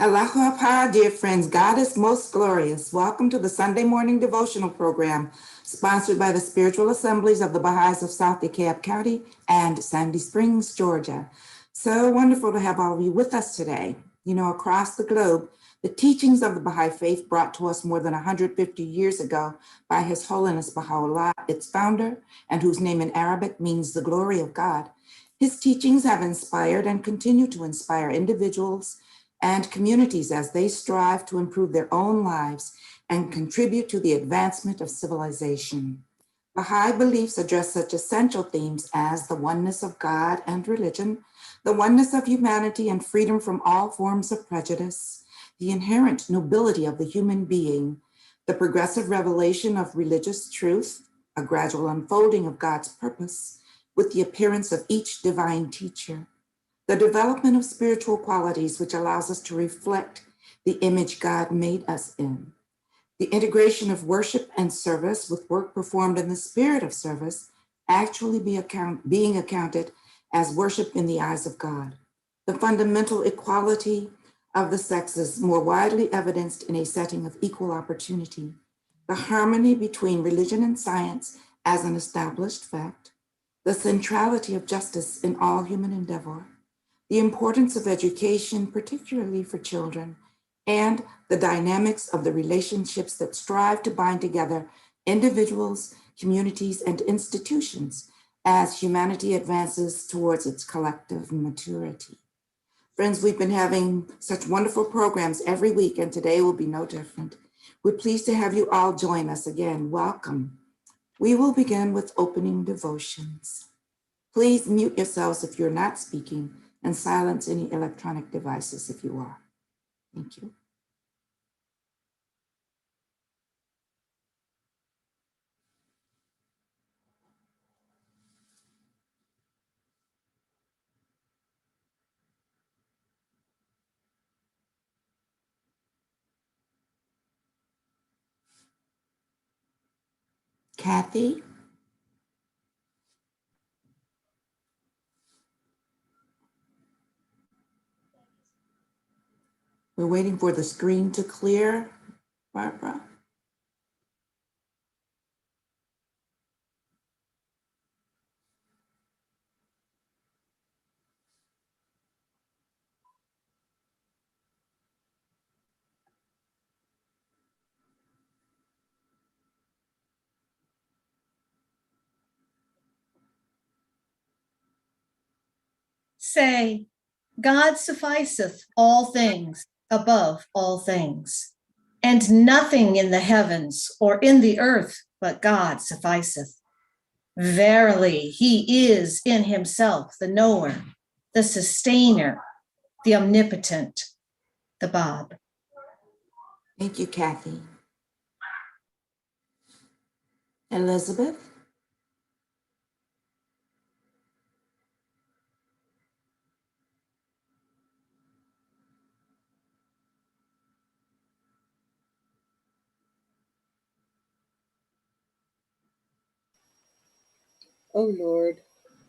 Aloha, dear friends. God is most glorious. Welcome to the Sunday morning devotional program sponsored by the Spiritual Assemblies of the Baha'is of South DeKalb County and Sandy Springs, Georgia. So wonderful to have all of you with us today. You know, across the globe, the teachings of the Baha'i faith brought to us more than 150 years ago by His Holiness Baha'u'llah, its founder, and whose name in Arabic means the glory of God. His teachings have inspired and continue to inspire individuals and communities as they strive to improve their own lives and contribute to the advancement of civilization. Baha'i beliefs address such essential themes as the oneness of God and religion, the oneness of humanity and freedom from all forms of prejudice, the inherent nobility of the human being, the progressive revelation of religious truth, a gradual unfolding of God's purpose, with the appearance of each divine teacher, the development of spiritual qualities which allows us to reflect the image God made us in, the integration of worship and service with work performed in the spirit of service actually being accounted as worship in the eyes of God, the fundamental equality of the sexes more widely evidenced in a setting of equal opportunity, the harmony between religion and science as an established fact, the centrality of justice in all human endeavor, the importance of education, particularly for children, and the dynamics of the relationships that strive to bind together individuals, communities, and institutions as humanity advances towards its collective maturity. Friends, we've been having such wonderful programs every week, and today will be no different. We're pleased to have you all join us again. Welcome. We will begin with opening devotions. Please mute yourselves if you're not speaking and silence any electronic devices if you are. Thank you. Kathy? We're waiting for the screen to clear, Barbara. Say, God sufficeth all things above all things, and nothing in the heavens or in the earth but God sufficeth. Verily, he is in himself the knower, the sustainer, the omnipotent, the Bab. Thank you, Kathy. Elizabeth? O Lord,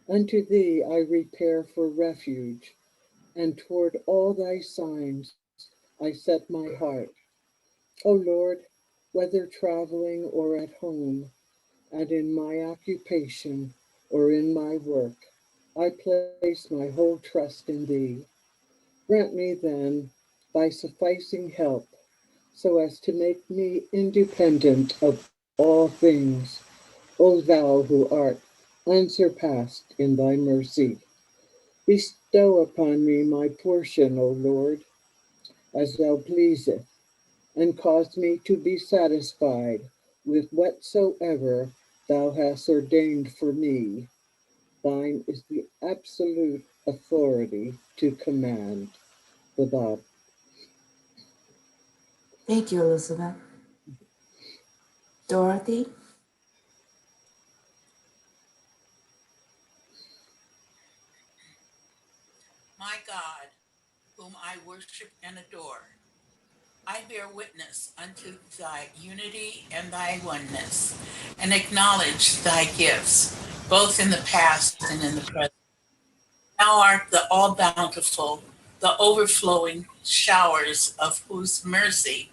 unto thee I repair for refuge, and toward all thy signs I set my heart. O Lord, whether traveling or at home, and in my occupation or in my work, I place my whole trust in thee. Grant me then thy sufficing help, so as to make me independent of all things, O thou who art unsurpassed in thy mercy. Bestow upon me my portion, O Lord, as thou pleaseth, and cause me to be satisfied with whatsoever thou hast ordained for me. Thine is the absolute authority to command. The Bab. Thank you, Elizabeth. Dorothy? My God, whom I worship and adore, I bear witness unto thy unity and thy oneness, and acknowledge thy gifts, both in the past and in the present. Thou art the all bountiful, the overflowing showers of whose mercy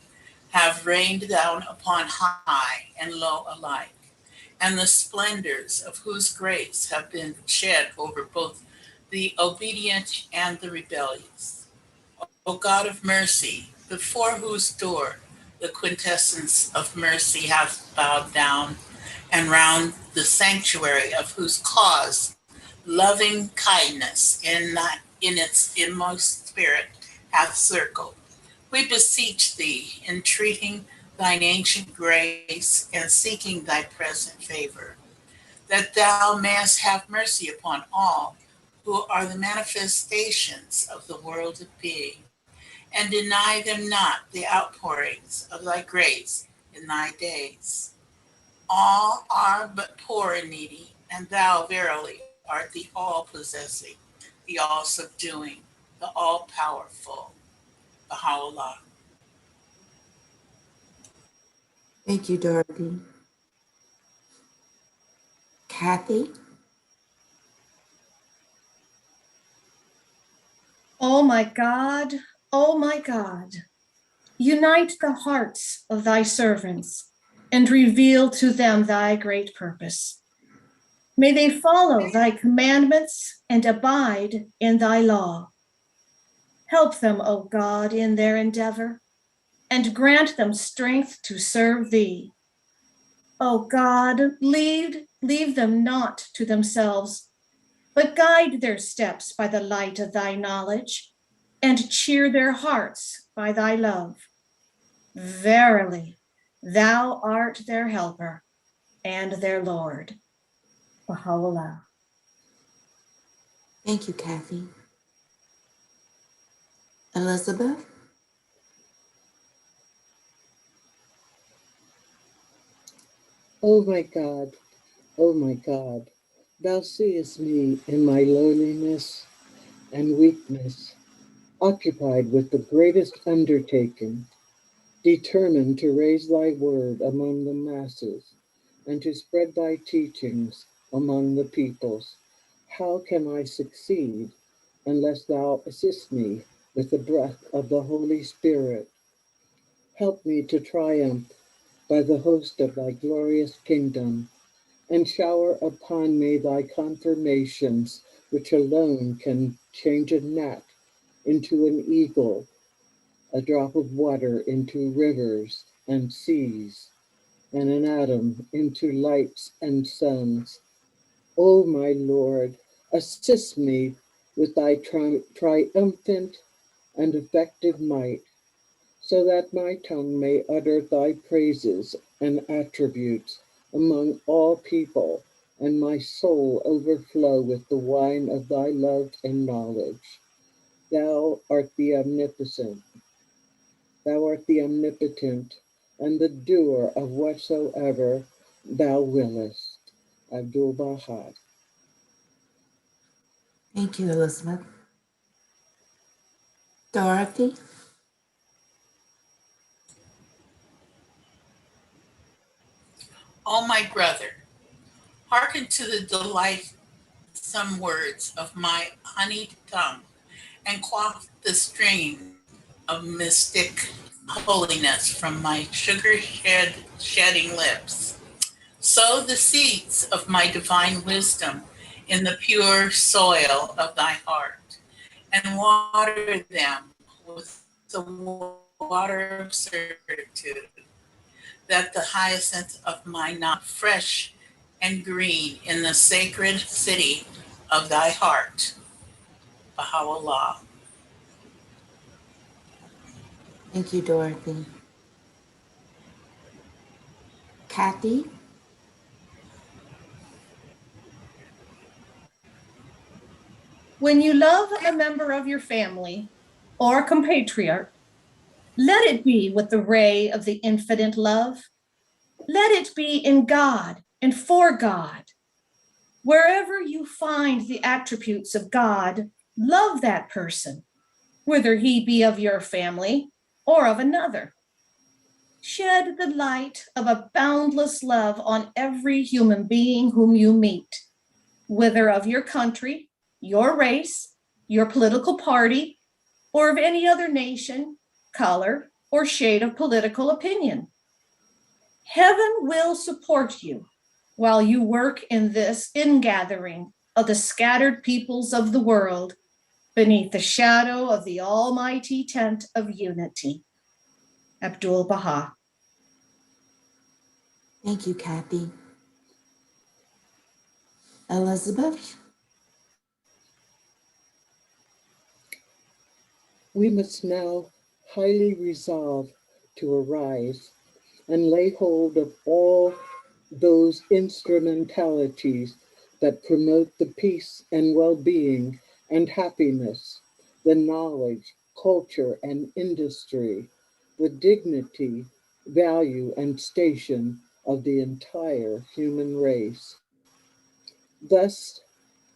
have rained down upon high and low alike, and the splendors of whose grace have been shed over both the obedient and the rebellious. O God of mercy, before whose door the quintessence of mercy hath bowed down, and round the sanctuary of whose cause loving kindness in its inmost spirit hath circled. We beseech thee, entreating thine ancient grace and seeking thy present favor, that thou mayest have mercy upon all who are the manifestations of the world of being, and deny them not the outpourings of thy grace in thy days. All are but poor and needy, and thou verily art the all possessing, the all subduing, the all powerful. Baha'u'llah. Thank you, Dorothy. Kathy? O my God, O my God, unite the hearts of thy servants and reveal to them thy great purpose. May they follow thy commandments and abide in thy law. Help them, O God, in their endeavor, and grant them strength to serve thee. O God, leave them not to themselves, but guide their steps by the light of thy knowledge, and cheer their hearts by thy love. Verily, thou art their helper and their Lord. Baha'u'llah. Thank you, Kathy. Elizabeth? O my God, O my God, thou seest me in my lowliness and weakness, occupied with the greatest undertaking, determined to raise thy word among the masses and to spread thy teachings among the peoples. How can I succeed unless thou assist me with the breath of the Holy Spirit? Help me to triumph by the host of thy glorious kingdom, and shower upon me thy confirmations, which alone can change a gnat into an eagle, a drop of water into rivers and seas, and an atom into lights and suns. O my Lord, assist me with thy triumphant and effective might, so that my tongue may utter thy praises and attributes among all people, and my soul overflow with the wine of thy love and knowledge. Thou art the omnipotent, and the doer of whatsoever thou willest. Abdul Baha. Thank you, Elizabeth. Dorothy? O my brother, hearken to the delightsome words of my honeyed tongue, and quaff the stream of mystic holiness from my shedding lips. Sow the seeds of my divine wisdom in the pure soil of thy heart, and water them with the water of certitude, that the hyacinth of my knot fresh and green in the sacred city of thy heart. Baha'u'llah. Thank you, Dorothy. Kathy? When you love a member of your family or compatriot, let it be with the ray of the infinite love. Let it be in God and for God. Wherever you find the attributes of God, love that person, whether he be of your family or of another. Shed the light of a boundless love on every human being whom you meet, whether of your country, your race, your political party, or of any other nation, color, or shade of political opinion. Heaven will support you while you work in this ingathering of the scattered peoples of the world beneath the shadow of the almighty tent of unity. Abdul Baha. Thank you, Kathy. Elizabeth? We must now highly resolve to arise and lay hold of all those instrumentalities that promote the peace and well-being and happiness, the knowledge, culture, and industry, the dignity, value, and station of the entire human race. Thus,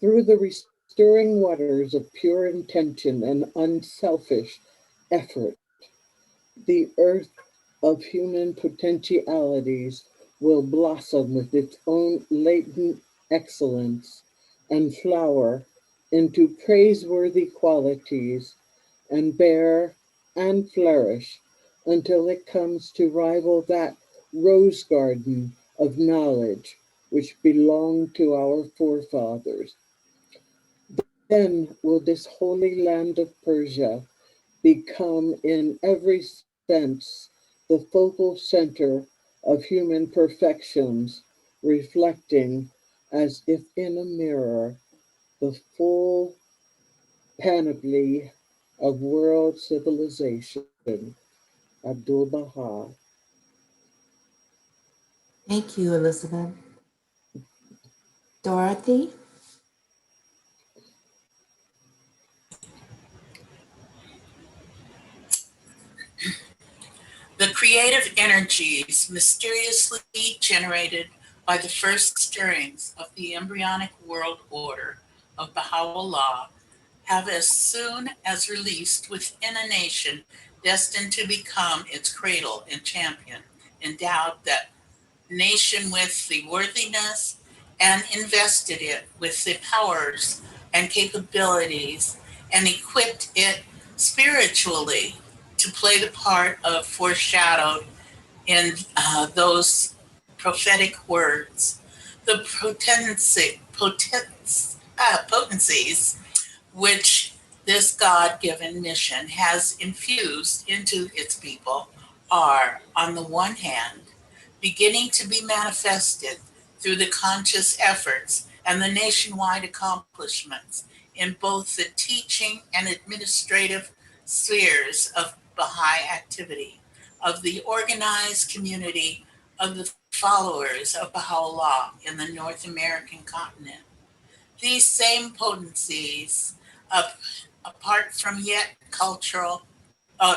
through the restoring waters of pure intention and unselfish effort, the earth of human potentialities will blossom with its own latent excellence and flower into praiseworthy qualities and bear and flourish until it comes to rival that rose garden of knowledge which belonged to our forefathers. Then will this holy land of Persia become in every sense the focal center of human perfections, reflecting as if in a mirror the full panoply of world civilization. Abdul Baha. Thank you, Elizabeth. Dorothy? The creative energies mysteriously generated by the first stirrings of the embryonic world order of Baha'u'llah have, as soon as released within a nation destined to become its cradle and champion, endowed that nation with the worthiness and invested it with the powers and capabilities and equipped it spiritually to play the part of foreshadowed in those prophetic words. The potencies which this God given mission has infused into its people are, on the one hand, beginning to be manifested through the conscious efforts and the nationwide accomplishments in both the teaching and administrative spheres of Baha'i activity, of the organized community of the followers of Baha'u'llah in the North American continent. These same potencies, apart from yet cultural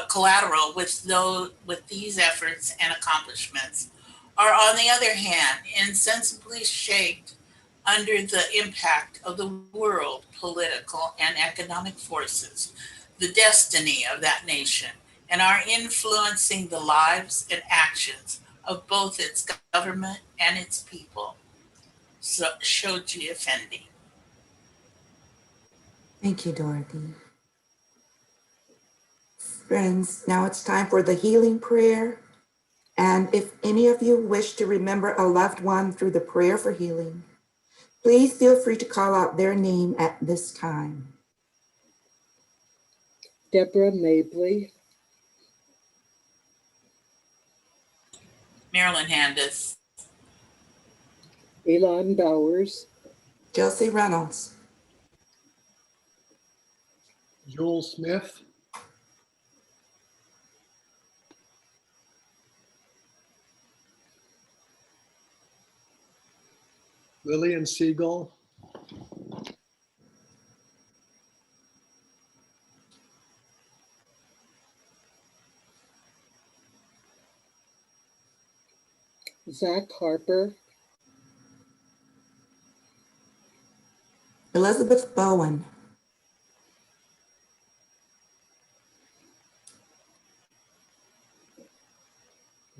collateral with these efforts and accomplishments, are on the other hand insensibly shaped under the impact of the world political and economic forces, the destiny of that nation, and are influencing the lives and actions of both its government and its people. So, Shoji Effendi. Thank you, Dorothy. Friends, now it's time for the healing prayer. And if any of you wish to remember a loved one through the prayer for healing, please feel free to call out their name at this time. Deborah Mabley, Marilyn Handis, Elon Bowers, Josie Reynolds, Joel Smith, Lillian Siegel, Zach Harper, Elizabeth Bowen,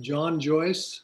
John Joyce,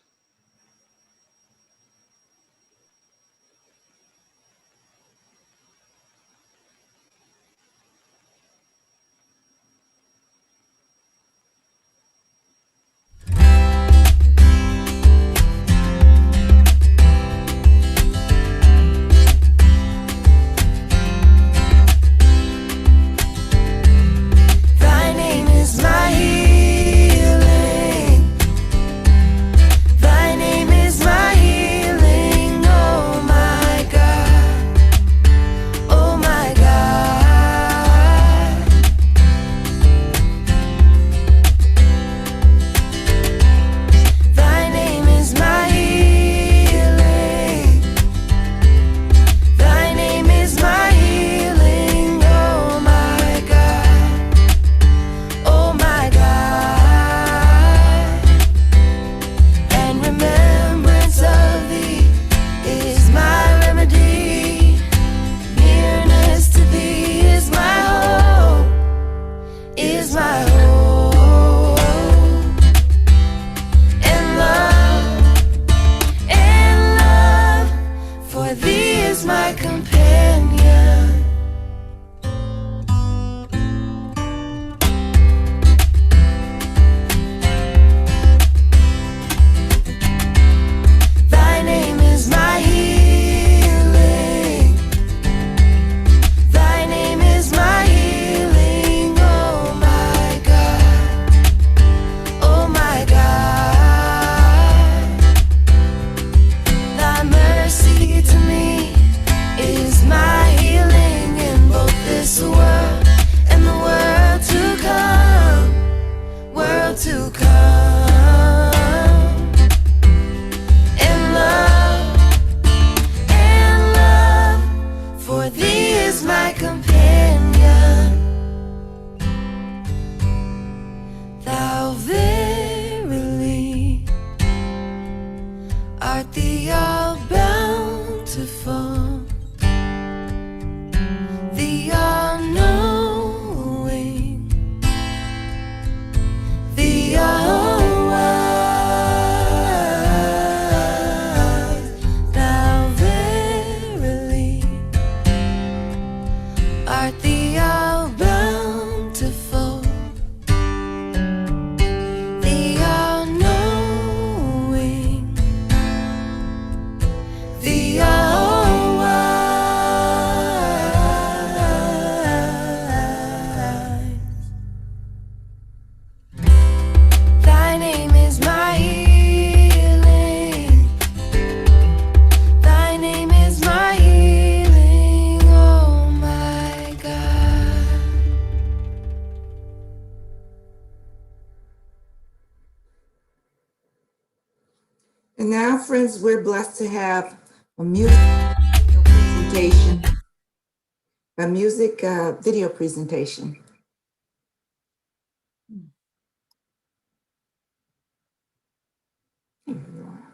And now, friends, we're blessed to have a music presentation, a music video presentation. Here you are.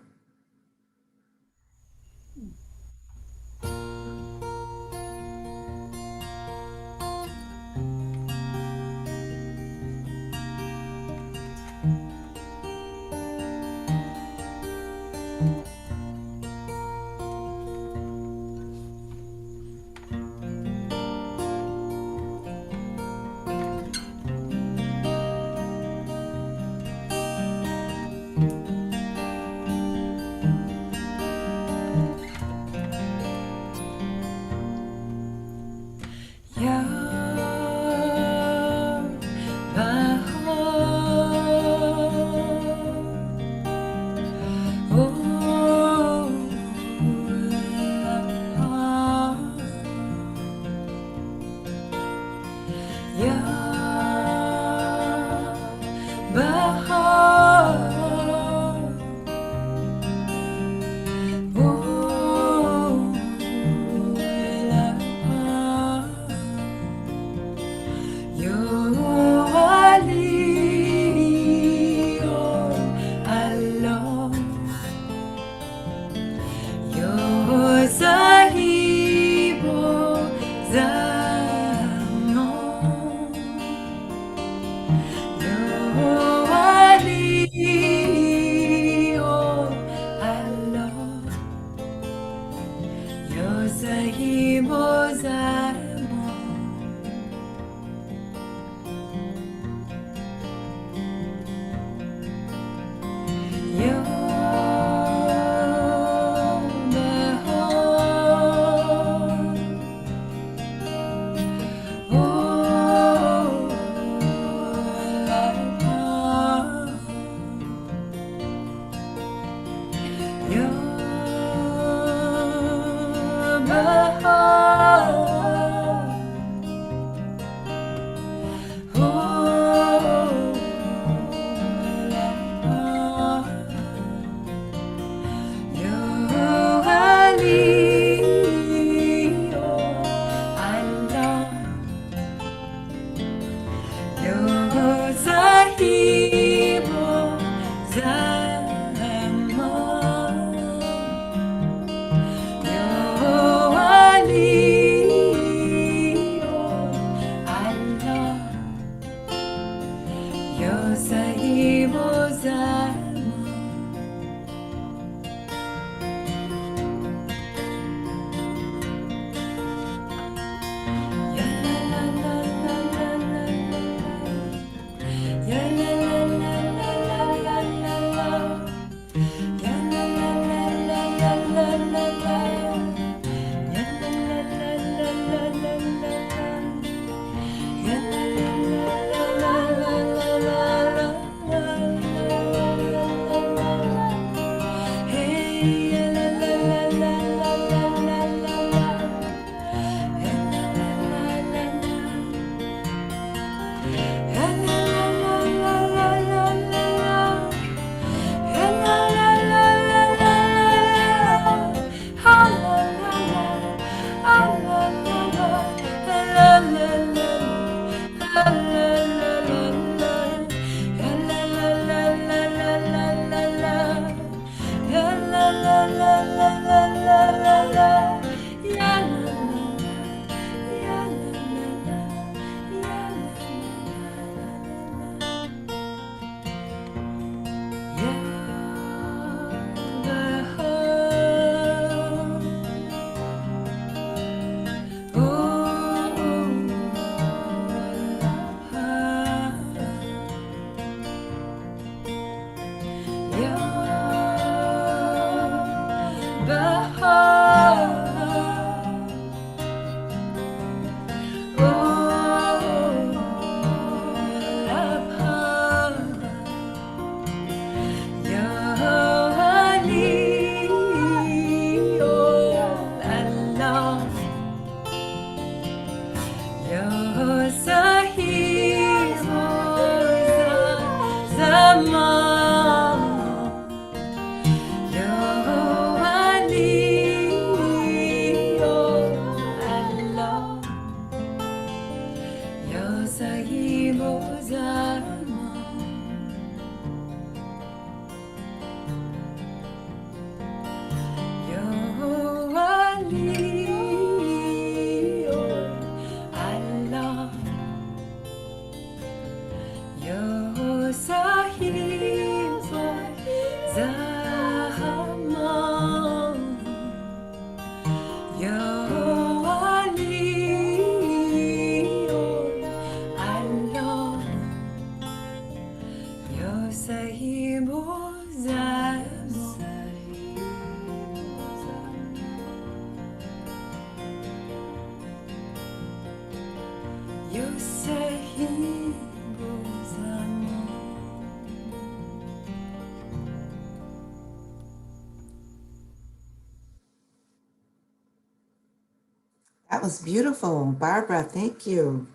That was beautiful. Barbara, thank you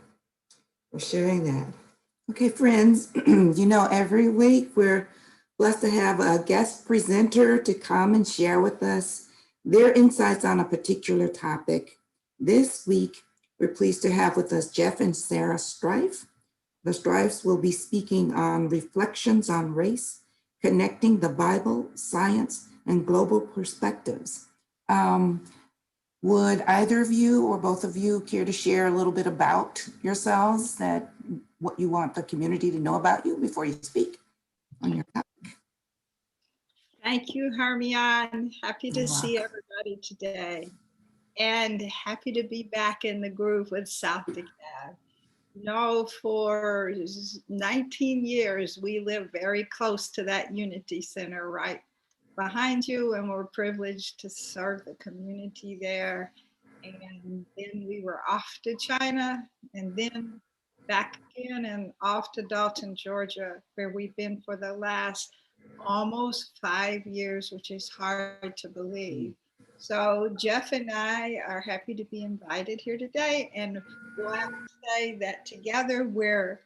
for sharing that. Okay, friends, every week we're blessed to have a guest presenter to come and share with us their insights on a particular topic. This week, we're pleased to have with us Jeff and Sarah Strife. The Strifes will be speaking on reflections on race, connecting the Bible, science, and global perspectives. Would either of you or both of you care to share a little bit about yourselves, that what you want the community to know about you before you speak on your topic? Thank you, Hermione. Happy to see everybody today. And happy to be back in the groove with South DeKalb. For 19 years, we live very close to that Unity Center right behind you, and we're privileged to serve the community there. And then we were off to China, and then back again and off to Dalton, Georgia, where we've been for the last almost 5 years, which is hard to believe. So Jeff and I are happy to be invited here today, and we'll have to say that together we're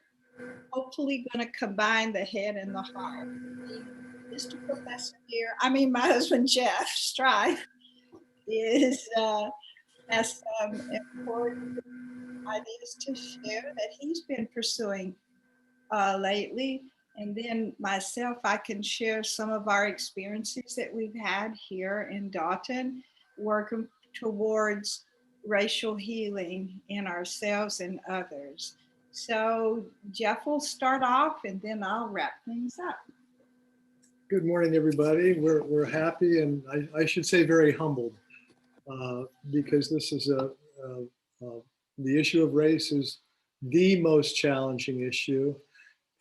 hopefully going to combine the head and the heart. Mr. Professor here, my husband Jeff Strife has some important ideas to share that he's been pursuing lately. And then myself, I can share some of our experiences that we've had here in Dalton, working towards racial healing in ourselves and others. So Jeff will start off, and then I'll wrap things up. Good morning, everybody. We're happy, and I should say very humbled, because this is the issue of race is the most challenging issue.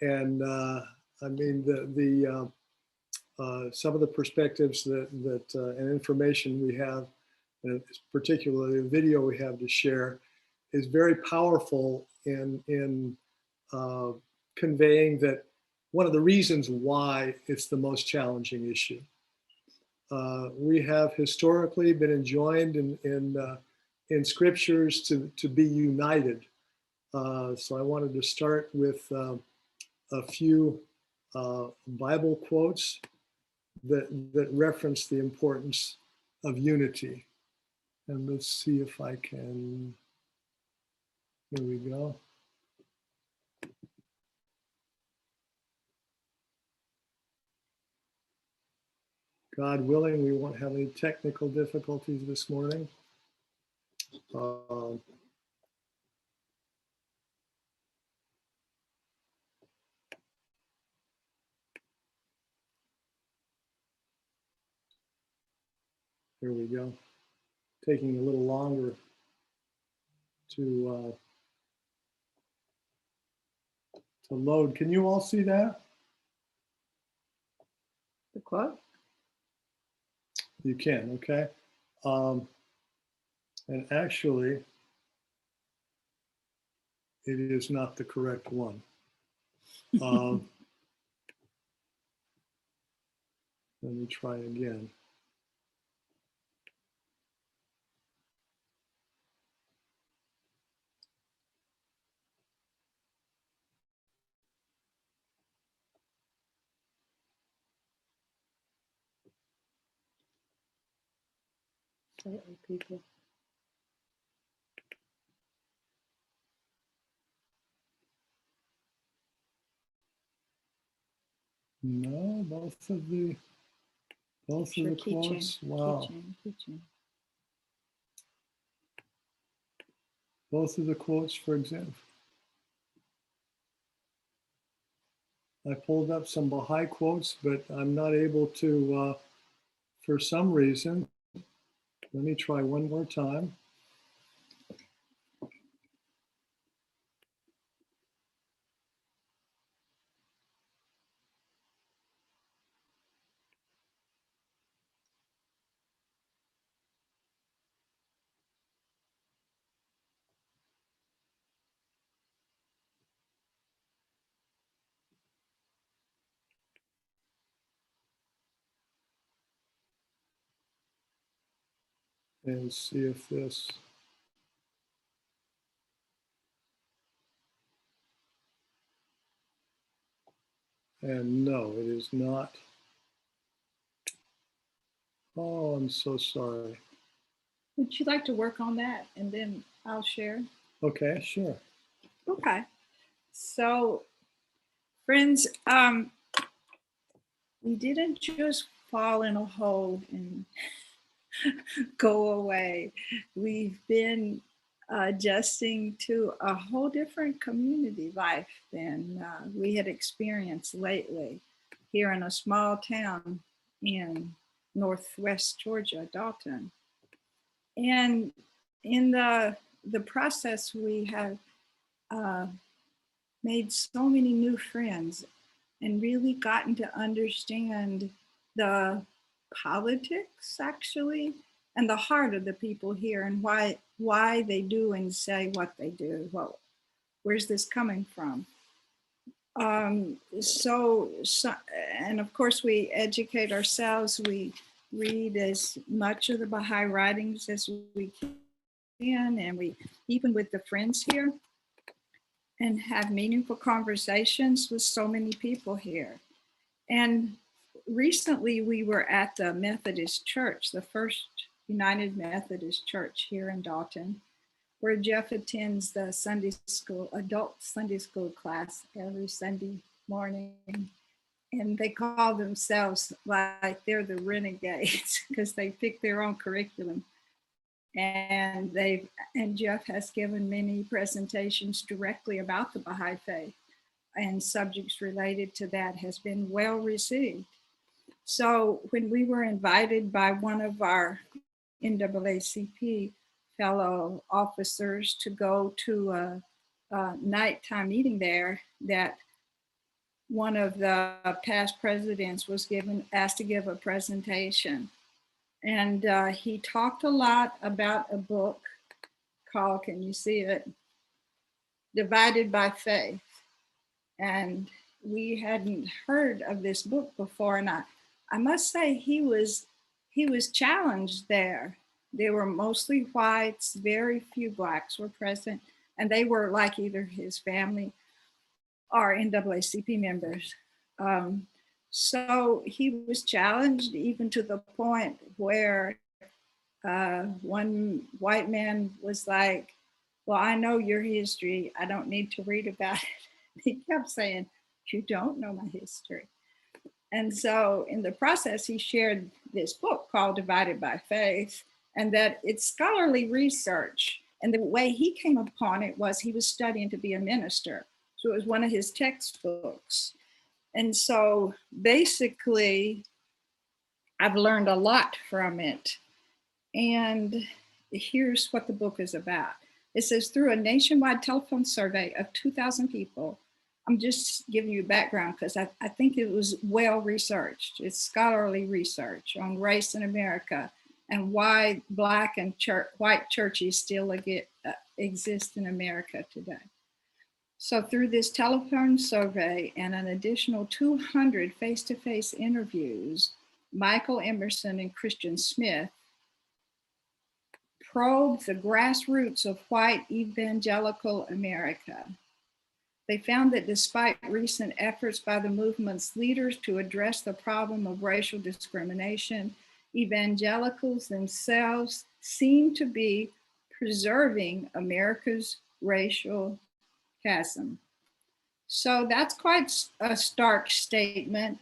And some of the perspectives that and information we have, and particularly the video we have to share, is very powerful in conveying that one of the reasons why it's the most challenging issue. We have historically been enjoined in scriptures to be united. So I wanted to start with a few Bible quotes that reference the importance of unity. And let's see if I can, here we go. God willing, we won't have any technical difficulties this morning. Here we go. Taking a little longer to load. Can you all see that? The quote? You can, okay. And actually, it is not the correct one. Let me try again. People. No, both of the quotes. Wow. Keychain. Both of the quotes, for example. I pulled up some Baha'i quotes, but I'm not able to, for some reason. Let me try one more time. And see if this, and no, it is not. Oh, I'm so sorry. Would you like to work on that and then I'll share? Okay, sure. Okay. So, friends, we didn't just fall in a hole and go away. We've been adjusting to a whole different community life than we had experienced lately here in a small town in Northwest Georgia, Dalton. And in the process, we have made so many new friends and really gotten to understand the politics actually and the heart of the people here and why they do and say what they do. Well, where's this coming from? So, and of course we educate ourselves. We read as much of the Baha'i writings as we can, and we even with the friends here and have meaningful conversations with so many people here. And recently we were at the Methodist Church, the first United Methodist Church here in Dalton, where Jeff attends the Sunday school, adult Sunday school class every Sunday morning. And they call themselves like they're the renegades because they pick their own curriculum. And Jeff has given many presentations directly about the Baha'i faith, and subjects related to that has been well received. So when we were invited by one of our NAACP fellow officers to go to a nighttime meeting there, that one of the past presidents was asked to give a presentation. And he talked a lot about a book called, can you see it? Divided by Faith. And we hadn't heard of this book before. And I must say he was challenged there. They were mostly whites, very few blacks were present, and they were like either his family or NAACP members. So he was challenged even to the point where one white man was like, well, I know your history. I don't need to read about it. He kept saying, you don't know my history. And so in the process, he shared this book called Divided by Faith, and that it's scholarly research. And the way he came upon it was he was studying to be a minister. So it was one of his textbooks. And so basically, I've learned a lot from it. And here's what the book is about. It says, through a nationwide telephone survey of 2,000 people, I'm just giving you background because I think it was well researched. It's scholarly research on race in America and why Black and white churches still exist in America today. So through this telephone survey and an additional 200 face-to-face interviews, Michael Emerson and Christian Smith probed the grassroots of white evangelical America. They found that despite recent efforts by the movement's leaders to address the problem of racial discrimination, evangelicals themselves seem to be preserving America's racial chasm. So that's quite a stark statement.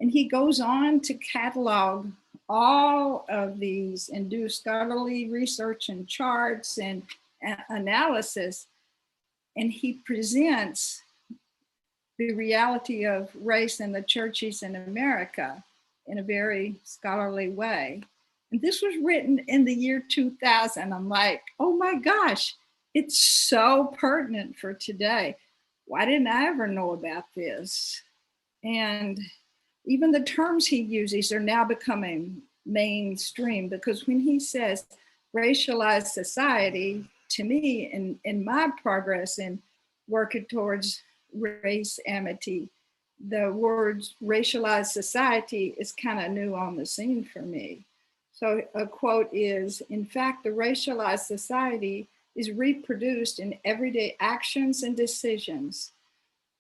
And he goes on to catalog all of these and do scholarly research and charts and analysis. And he presents the reality of race in the churches in America in a very scholarly way. And this was written in the year 2000. I'm like, oh my gosh, it's so pertinent for today. Why didn't I ever know about this? And even the terms he uses are now becoming mainstream, because when he says racialized society, to me, in my progress in working towards race amity, the words racialized society is kind of new on the scene for me. So a quote is, in fact, the racialized society is reproduced in everyday actions and decisions.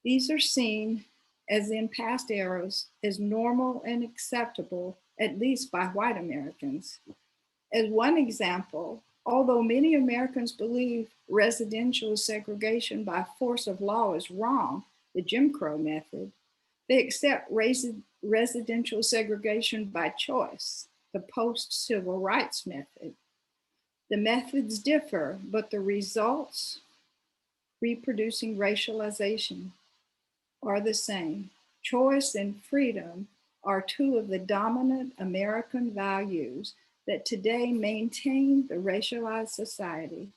These are seen, as in past eras, as normal and acceptable, at least by white Americans. As one example, although many Americans believe residential segregation by force of law is wrong, the Jim Crow method, they accept residential segregation by choice, the post-civil rights method. The methods differ, but the results, reproducing racialization, are the same. Choice and freedom are two of the dominant American values that today maintain the racialized society.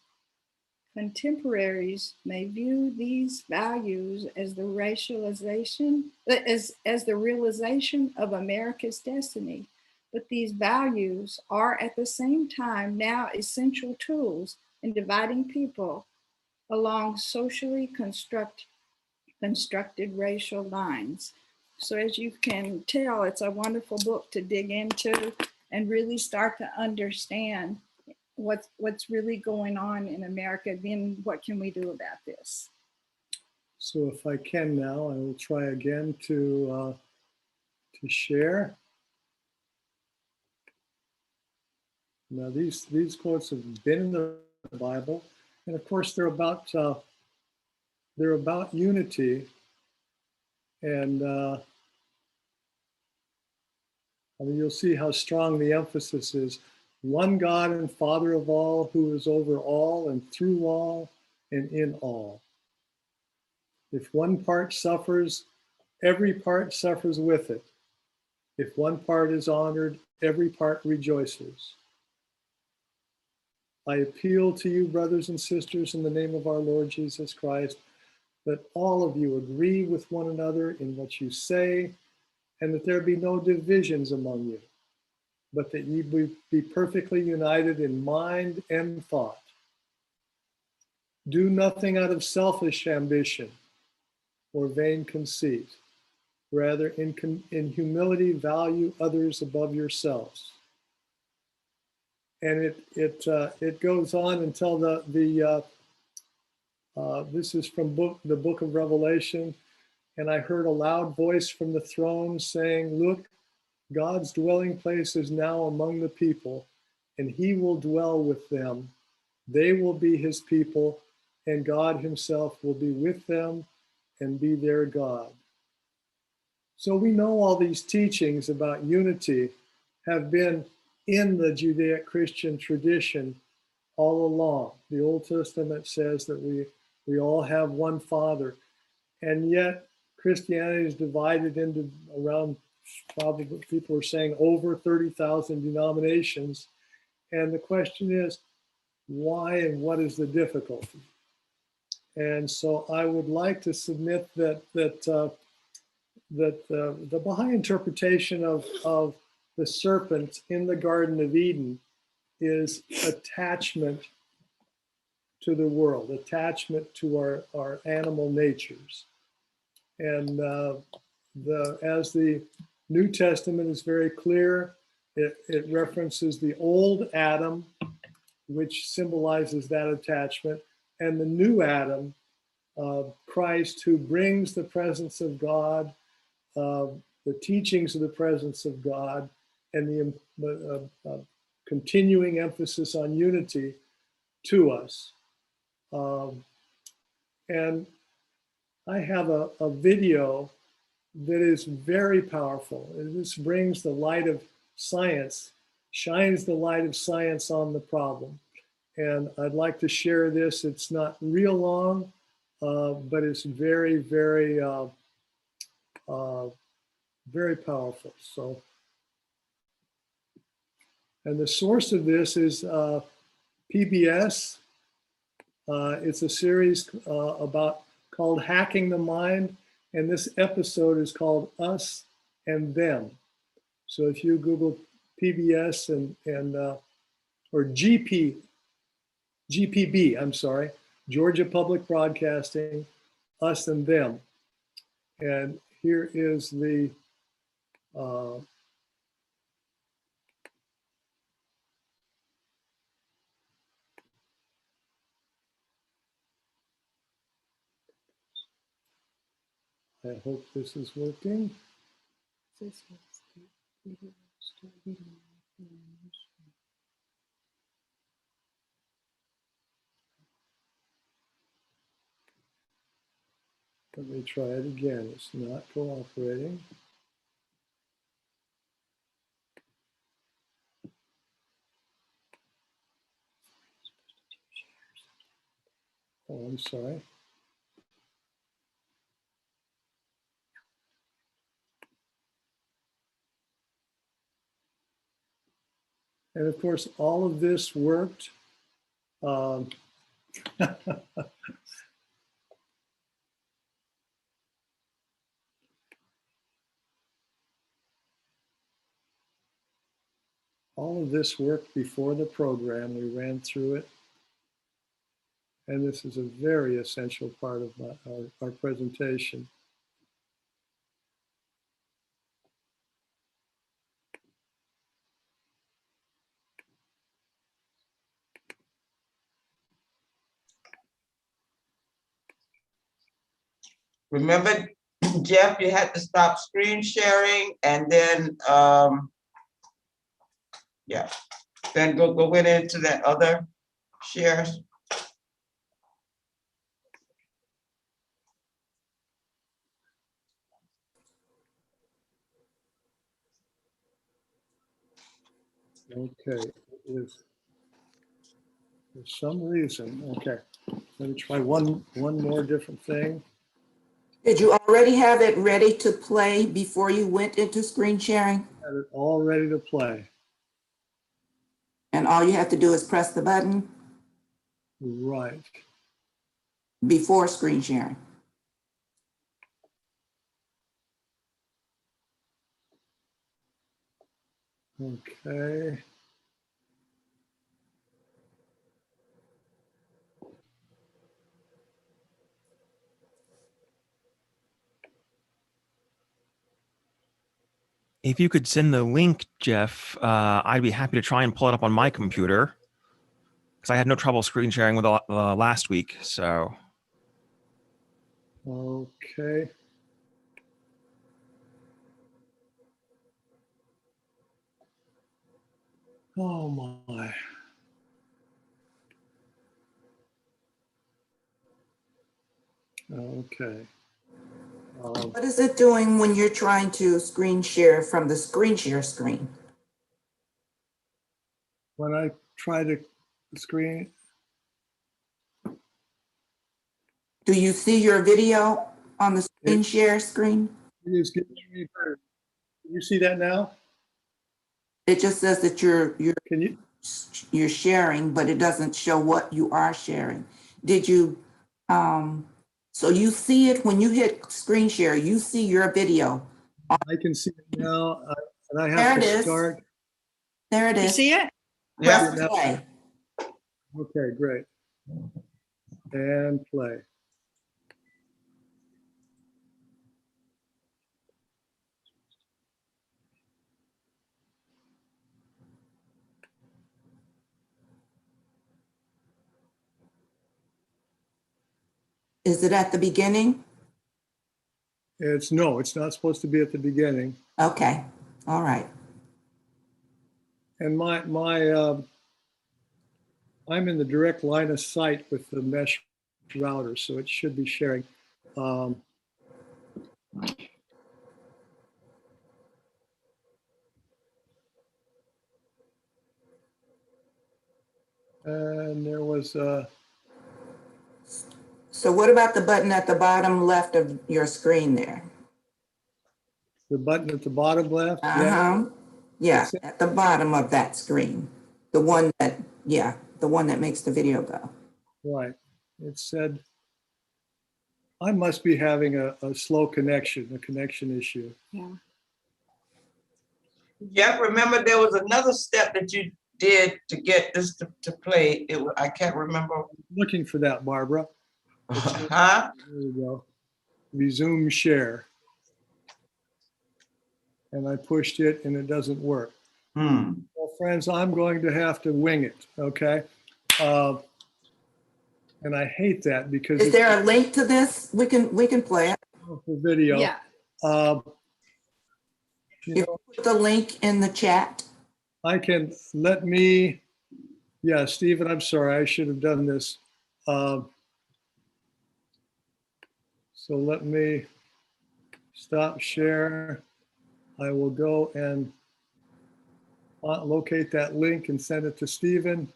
Contemporaries may view these values as the as the realization of America's destiny, but these values are at the same time now essential tools in dividing people along socially constructed racial lines. So as you can tell, it's a wonderful book to dig into and really start to understand what's really going on in America. Then what can we do about this? So if I can now, I will try again to share. Now these quotes have been in the Bible, and of course they're about unity, and I mean, you'll see how strong the emphasis is. One God and Father of all, who is over all and through all and in all. If one part suffers, every part suffers with it. If one part is honored, every part rejoices. I appeal to you, brothers and sisters, in the name of our Lord Jesus Christ, that all of you agree with one another in what you say, and that there be no divisions among you, but that ye be perfectly united in mind and thought. Do nothing out of selfish ambition or vain conceit. Rather, in humility, value others above yourselves. And it goes on until this is from the book of Revelation. And I heard a loud voice from the throne saying, "Look, God's dwelling place is now among the people, and he will dwell with them. They will be his people, and God himself will be with them and be their God." So we know all these teachings about unity have been in the Judeo-Christian tradition all along. The Old Testament says that we all have one Father, and yet Christianity is divided into around, probably people are saying, over 30,000 denominations. And the question is, why and what is the difficulty? And so I would like to submit that the Baha'i interpretation of the serpent in the Garden of Eden is attachment to the world, attachment to our animal natures. And as the New Testament is very clear, it references the old Adam, which symbolizes that attachment, and the new Adam, Christ, who brings the presence of God, the teachings of the presence of God, and the continuing emphasis on unity to us. And I have a video that is very powerful. This brings the light of science, shines the light of science on the problem. And I'd like to share this. It's not real long, but it's very, very very powerful. So, and the source of this is PBS. It's a series called Hacking the Mind. And this episode is called Us and Them. So if you Google PBS or GPB, I'm sorry, Georgia Public Broadcasting, Us and Them. And here is the I hope this is working. Let me try it again. It's not cooperating. Oh, I'm sorry. And of course, all of this worked. All of this worked before the program. We ran through it. And this is a very essential part of our presentation. Remember, Jeff, you had to stop screen sharing and then, yeah, then go into that other shares. Okay, for some reason, okay. Let me try one more different thing. Did you already have it ready to play before you went into screen sharing? Had it all ready to play. And all you have to do is press the button Right. before screen sharing. Okay. If you could send the link, Jeff, I'd be happy to try and pull it up on my computer because I had no trouble screen sharing with last week. So. Okay. Oh my. Okay. What is it doing when you're trying to screen share from the screen share screen? When I try to screen, Do you see your video on the screen share screen? it is getting me better. Can you see that now? It just says that Can you? you're sharing, but it doesn't show what you are sharing. Did you, so you see it when you hit screen share, you see your video. I can see it now, and I There have it to is. start. There it You is. see it? Press Yeah. play. Okay, great. And play. Is it at the beginning? No, it's not supposed to be at the beginning. Okay, all right. And I'm in the direct line of sight with the mesh router, so it should be sharing. And there was So what about the button at the bottom left of your screen there? The button at the bottom left? Uh-huh. Yeah, It's- at the bottom of that screen. The one that, yeah, the one that makes the video go. Right. It said, I must be having a slow connection, a connection issue. Yeah. Jeff, remember there was another step that you did to get this to play. I can't remember. Looking for that, Barbara. Huh? There we go. Resume share. And I pushed it and it doesn't work. Hmm. Well, friends, I'm going to have to wing it, okay? And I hate that because Is it's there a link to this? We can play it. a video. Yeah. You You know, put the link in the chat. yeah, Stephen, I'm sorry, I should have done this. So let me stop share. I will go and locate that link and send it to Stephen.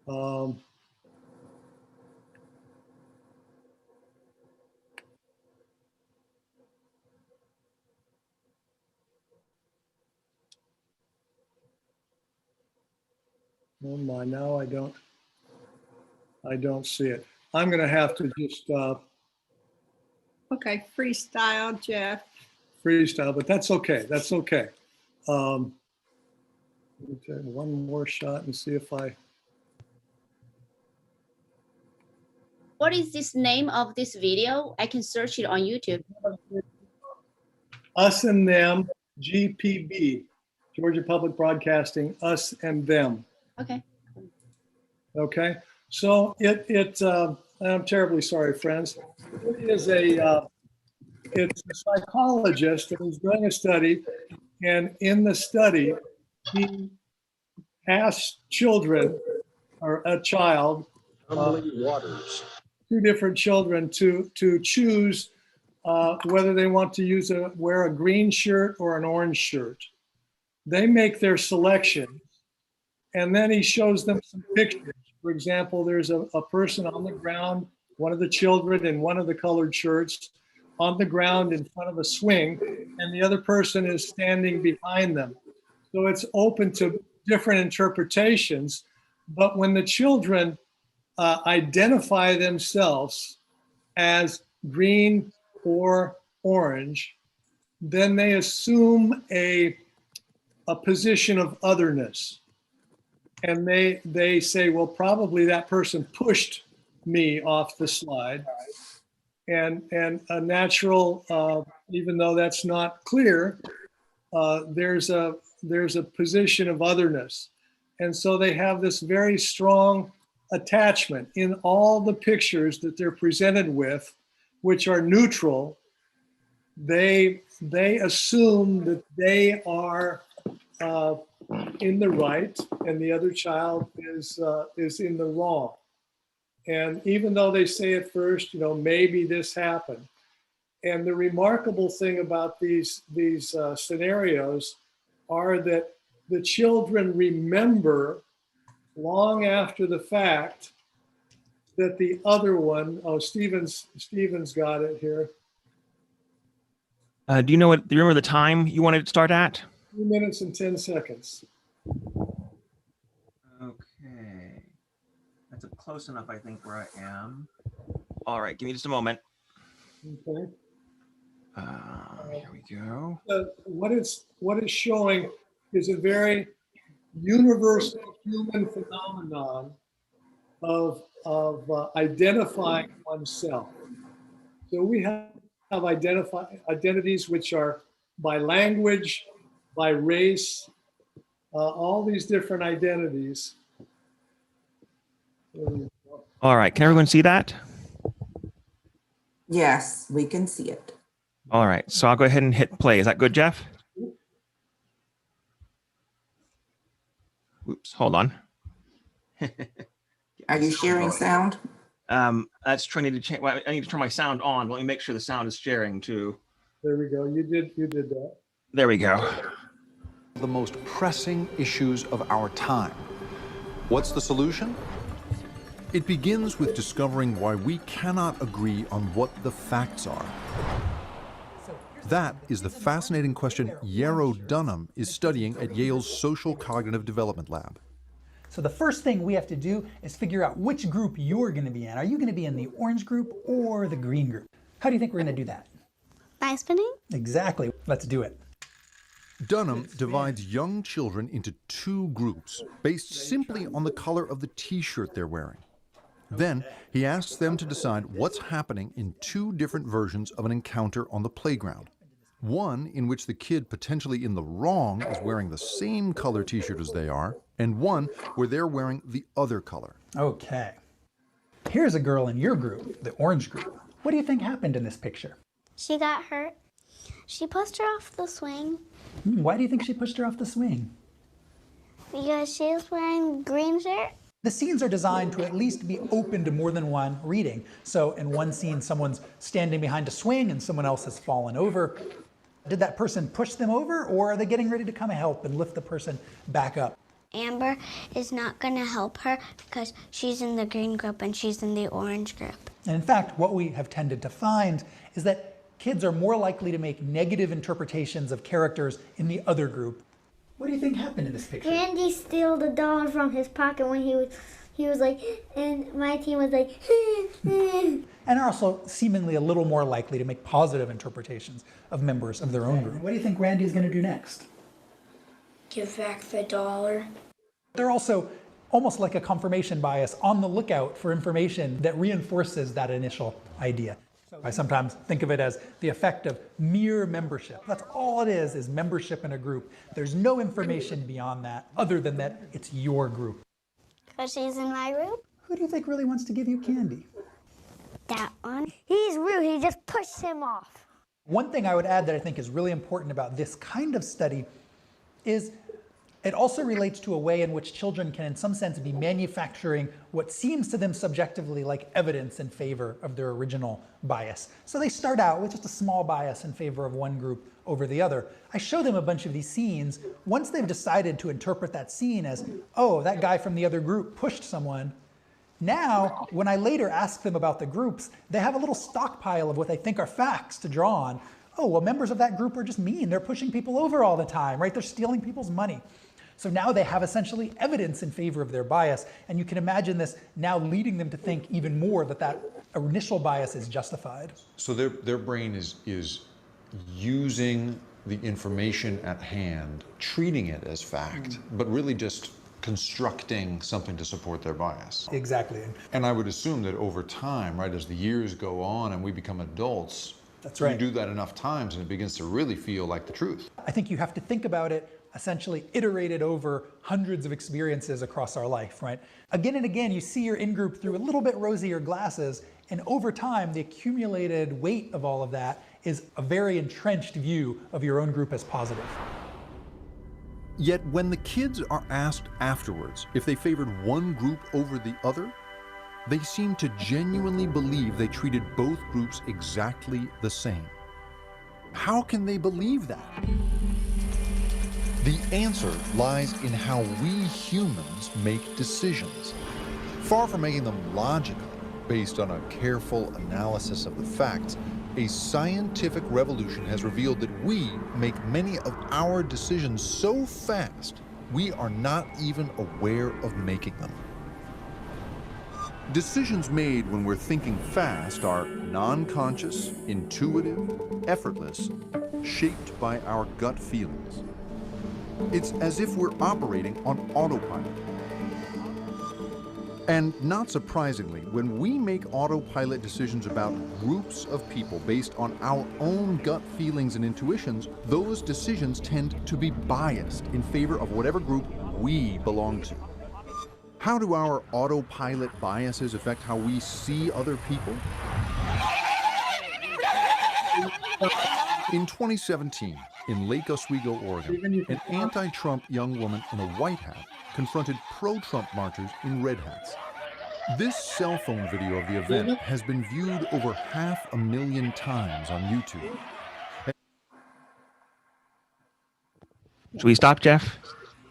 Oh my, now I don't see it. I'm gonna have to just Okay, freestyle, Jeff. freestyle, but that's okay. That's okay. Let me take one more shot and see if I. What is this name of this video? I can search it on YouTube. Us and Them, GPB, Georgia Public Broadcasting, Us and Them. Okay. Okay, so I'm terribly sorry, friends. It is it's a psychologist who's doing a study, and in the study, he asked children, or a child, two different children to choose whether they want to wear a green shirt or an orange shirt. They make their selection, and then he shows them some pictures. For example, there's a person on the ground, one of the children in one of the colored shirts, on the ground in front of a swing, and the other person is standing behind them. So it's open to different interpretations. But when the children identify themselves as green or orange, then they assume a position of otherness. And they say, well, probably that person pushed me off the slide. And a natural, even though that's not clear, there's a position of otherness. And so they have this very strong attachment in all the pictures that they're presented with, which are neutral. They assume that they are in the right and the other child is in the wrong. And even though they say at first, maybe this happened. And the remarkable thing about these scenarios are that the children remember long after the fact that the other one, Stephen's got it here. Do you remember the time you wanted to start at? 2 minutes and 10 seconds. Okay. That's close enough, I think, where I am. All right, give me just a moment. Okay. Here we go. What it's showing is a very universal human phenomenon of identifying oneself. So we have identities which are by language, by race, all these different identities. All right, can everyone see that? Yes, we can see it. All right, so I'll go ahead and hit play. Is that good, Jeff? Oops, hold on. Are you sharing sound? That's trying to change. Well, I need to turn my sound on. Let me make sure the sound is sharing too. There we go. You did that. There we go. The most pressing issues of our time. What's the solution? It begins with discovering why we cannot agree on what the facts are. That is the fascinating question Yarrow Dunham is studying at Yale's Social Cognitive Development Lab. So the first thing we have to do is figure out which group you're going to be in. Are you going to be in the orange group or the green group? How do you think we're going to do that? By spinning? Exactly. Let's do it. Dunham divides young children into two groups based simply on the color of the t-shirt they're wearing. Then he asks them to decide what's happening in two different versions of an encounter on the playground. One in which the kid potentially in the wrong is wearing the same color t-shirt as they are, and one where they're wearing the other color. Okay. Here's a girl in your group, the orange group. What do you think happened in this picture? She got hurt. She pushed her off the swing. Why do you think she pushed her off the swing? Because she was wearing green shirt. The scenes are designed to at least be open to more than one reading. So in one scene, someone's standing behind a swing and someone else has fallen over. Did that person push them over, or are they getting ready to come help and lift the person back up? Amber is not going to help her because she's in the green group and she's in the orange group. And in fact, what we have tended to find is that kids are more likely to make negative interpretations of characters in the other group. What do you think happened in this picture? Randy stole the dollar from his pocket when he was like, and my team was like, And are also seemingly a little more likely to make positive interpretations of members of their own group. What do you think Randy's going to do next? give back the dollar. They're also almost like a confirmation bias, on the lookout for information that reinforces that initial idea. I sometimes think of it as the effect of mere membership. That's all it is membership in a group. There's no information beyond that, other than that it's your group. Because she's in my group? Who do you think really wants to give you candy? That one. He's rude, he just pushed him off. One thing I would add that I think is really important about this kind of study is it also relates to a way in which children can, in some sense, be manufacturing what seems to them subjectively like evidence in favor of their original bias. So they start out with just a small bias in favor of one group over the other. I show them a bunch of these scenes. Once they've decided to interpret that scene as, oh, that guy from the other group pushed someone, now, when I later ask them about the groups, they have a little stockpile of what they think are facts to draw on. Oh, well, members of that group are just mean. They're pushing people over all the time, right? They're stealing people's money. So now they have essentially evidence in favor of their bias, and you can imagine this now leading them to think even more that that initial bias is justified. So their brain is using the information at hand, treating it as fact, but really just constructing something to support their bias. Exactly. And I would assume that over time, right, as the years go on and we become adults, that's right, you do that enough times and it begins to really feel like the truth. I think you have to think about it essentially iterated over hundreds of experiences across our life, right? Again and again, you see your in-group through a little bit rosier glasses, and over time, the accumulated weight of all of that is a very entrenched view of your own group as positive. Yet when the kids are asked afterwards if they favored one group over the other, they seem to genuinely believe they treated both groups exactly the same. How can they believe that? The answer lies in how we humans make decisions. Far from making them logical, based on a careful analysis of the facts, a scientific revolution has revealed that we make many of our decisions so fast, we are not even aware of making them. Decisions made when we're thinking fast are non-conscious, intuitive, effortless, shaped by our gut feelings. It's as if we're operating on autopilot. And not surprisingly, when we make autopilot decisions about groups of people based on our own gut feelings and intuitions, those decisions tend to be biased in favor of whatever group we belong to. How do our autopilot biases affect how we see other people? In 2017, in Lake Oswego, Oregon, an anti-Trump young woman in a white hat confronted pro-Trump marchers in red hats. This cell phone video of the event has been viewed over 500,000 times on YouTube. Should we stop, Jeff?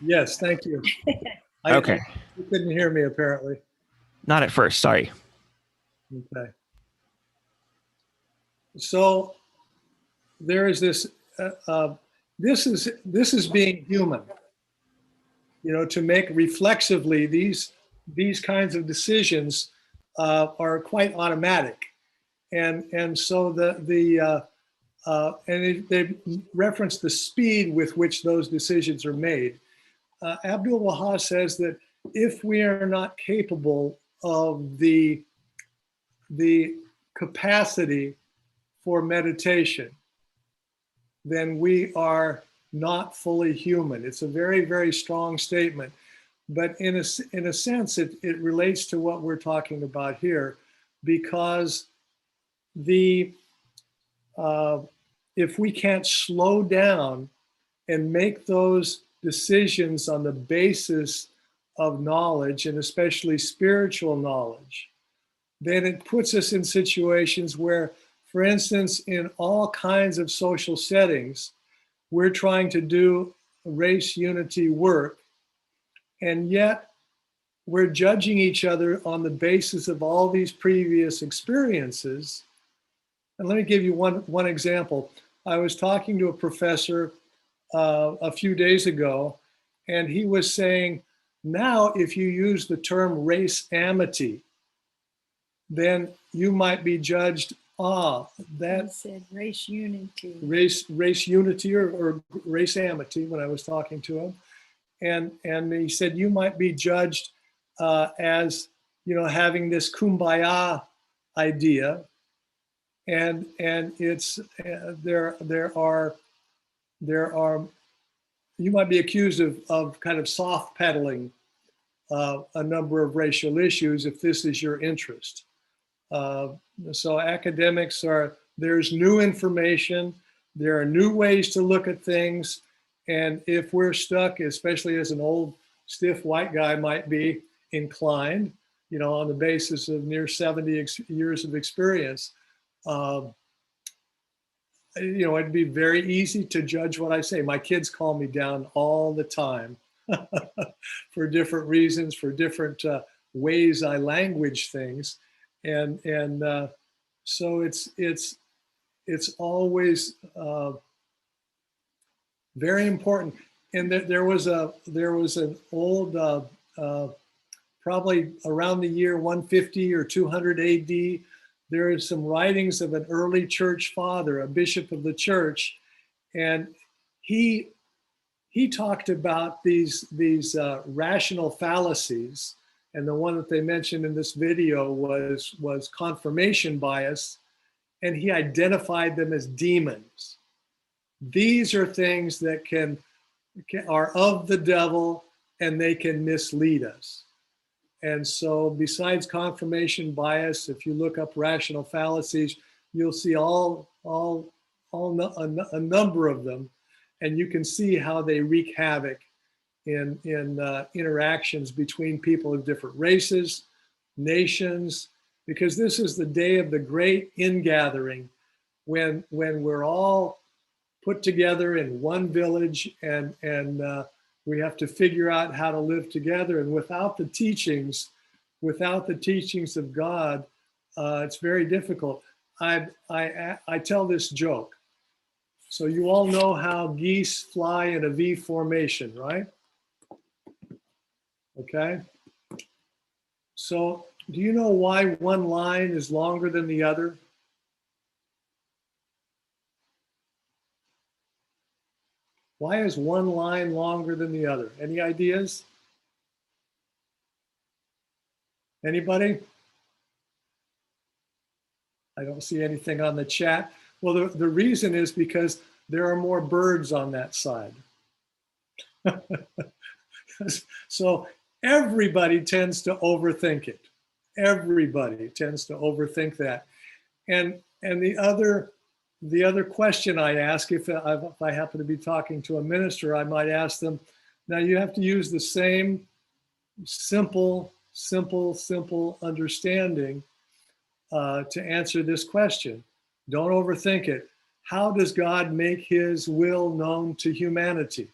Yes, thank you. Okay. You couldn't hear me, apparently. Not at first, sorry. Okay. So there is this, this is being human, you know, to make reflexively these kinds of decisions are quite automatic. And so they reference the speed with which those decisions are made. Abdul Wahab says that if we are not capable of the capacity for meditation, then we are not fully human. It's a very, very strong statement. But in a sense, it relates to what we're talking about here, because if we can't slow down and make those decisions on the basis of knowledge, and especially spiritual knowledge, then it puts us in situations where, for instance, in all kinds of social settings, we're trying to do race unity work, and yet we're judging each other on the basis of all these previous experiences. And let me give you one example. I was talking to a professor a few days ago, and he was saying, now if you use the term race amity, then you might be judged, that said race unity. Race unity or race amity when I was talking to him. And he said, you might be judged as, you know, having this kumbaya idea. And it's, there are, you might be accused of kind of soft pedaling a number of racial issues if this is your interest. So academics there's new information, there are new ways to look at things. And if we're stuck, especially as an old stiff white guy might be inclined, you know, on the basis of near 70 years of experience, you know, it'd be very easy to judge what I say. My kids call me down all the time for different reasons, for different ways I language things. And so it's always very important. And there was an old, probably around the year 150 or 200 AD, there is some writings of an early church father, a bishop of the church, and he talked about these rational fallacies. And the one that they mentioned in this video was confirmation bias, and he identified them as demons. These are things that are of the devil, and they can mislead us. And so besides confirmation bias, if you look up rational fallacies, you'll see a number of them, and you can see how they wreak havoc in interactions between people of different races, nations, because this is the day of the great ingathering when we're all put together in one village, and we have to figure out how to live together. And without the teachings of God, it's very difficult. I tell this joke. So you all know how geese fly in a V formation, right? Okay. So do you know why one line is longer than the other? Why is one line longer than the other? Any ideas? Anybody? I don't see anything on the chat. Well, the reason is because there are more birds on that side. So everybody tends to overthink it. Everybody tends to overthink that. And the other question I ask, if I happen to be talking to a minister, I might ask them, now you have to use the same simple understanding to answer this question. Don't overthink it. How does God make his will known to humanity?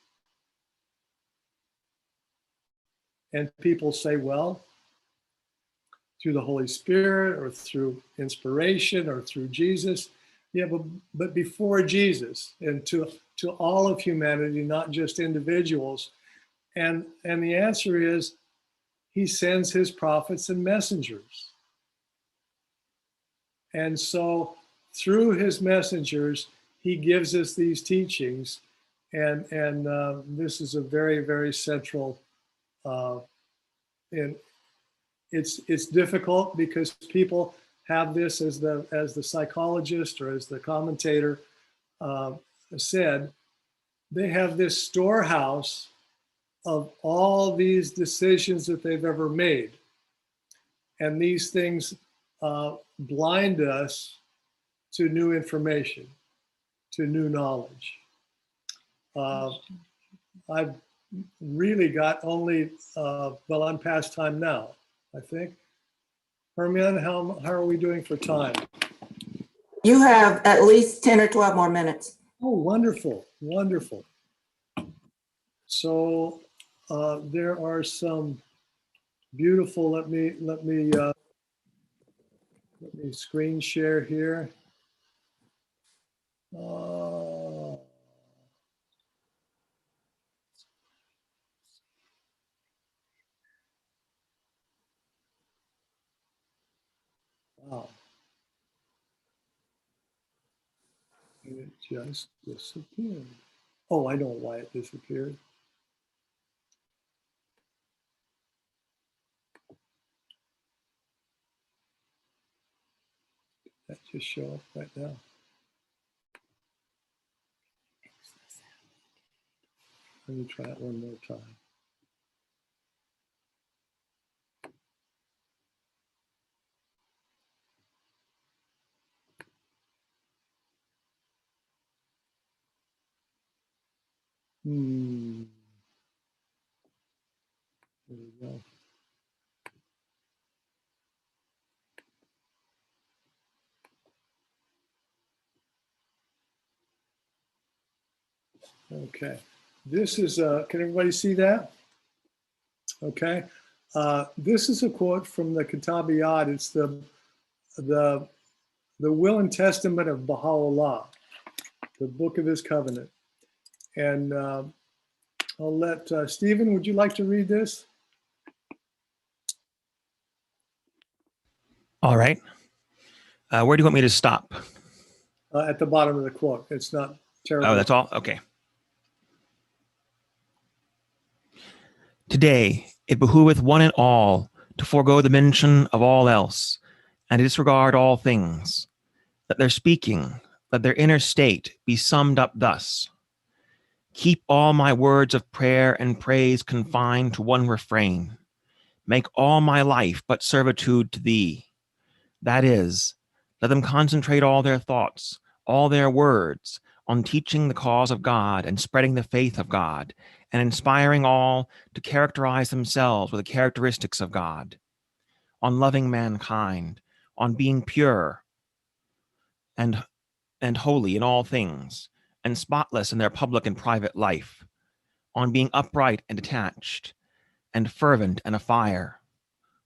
And people say, well, through the Holy Spirit or through inspiration or through Jesus. Yeah, but before Jesus, and to all of humanity, not just individuals. And the answer is, he sends his prophets and messengers. And so through his messengers, he gives us these teachings. And this is a very, very central, and it's difficult because people have this, as the psychologist or as the commentator said, they have this storehouse of all these decisions that they've ever made. And these things blind us to new information, to new knowledge. I've really got only, well, I'm past time now, I think. Hermione, how are we doing for time? You have at least 10 or 12 more minutes. Oh, wonderful, wonderful. So there are some beautiful, let me screen share here. Wow. And it just disappeared. Oh, I know why it disappeared. That just show up right now. Let me try it one more time. There we go. Okay. This is, can everybody see that? Okay. This is a quote from the Kitab-i-Yad. It's the will and testament of Baha'u'llah, the book of his covenant. And I'll let Stephen, would you like to read this? All right. Where do you want me to stop? At the bottom of the quote. It's not terrible. Oh, that's all? Okay. Today, it behoveth one and all to forego the mention of all else and to disregard all things. Let their speaking, let their inner state be summed up thus. Keep all my words of prayer and praise confined to one refrain. Make all my life but servitude to thee. That is, let them concentrate all their thoughts, all their words, on teaching the cause of God and spreading the faith of God, and inspiring all to characterize themselves with the characteristics of God, on loving mankind, on being pure and holy in all things, and spotless in their public and private life, on being upright and detached, and fervent and afire.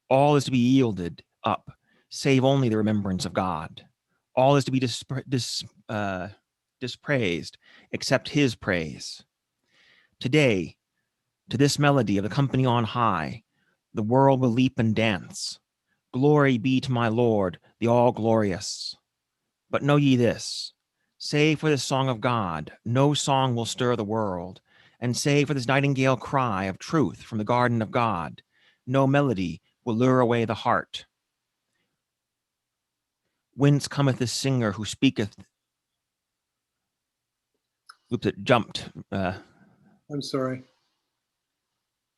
All is to be yielded up, save only the remembrance of God. All is to be dispraised, except his praise. Today, to this melody of the company on high, the world will leap and dance. Glory be to my Lord, the all-glorious. But know ye this, save for this song of God, no song will stir the world, and save for this nightingale cry of truth from the garden of God, no melody will lure away the heart. Whence cometh this singer who speaketh? Oops, it jumped. I'm sorry.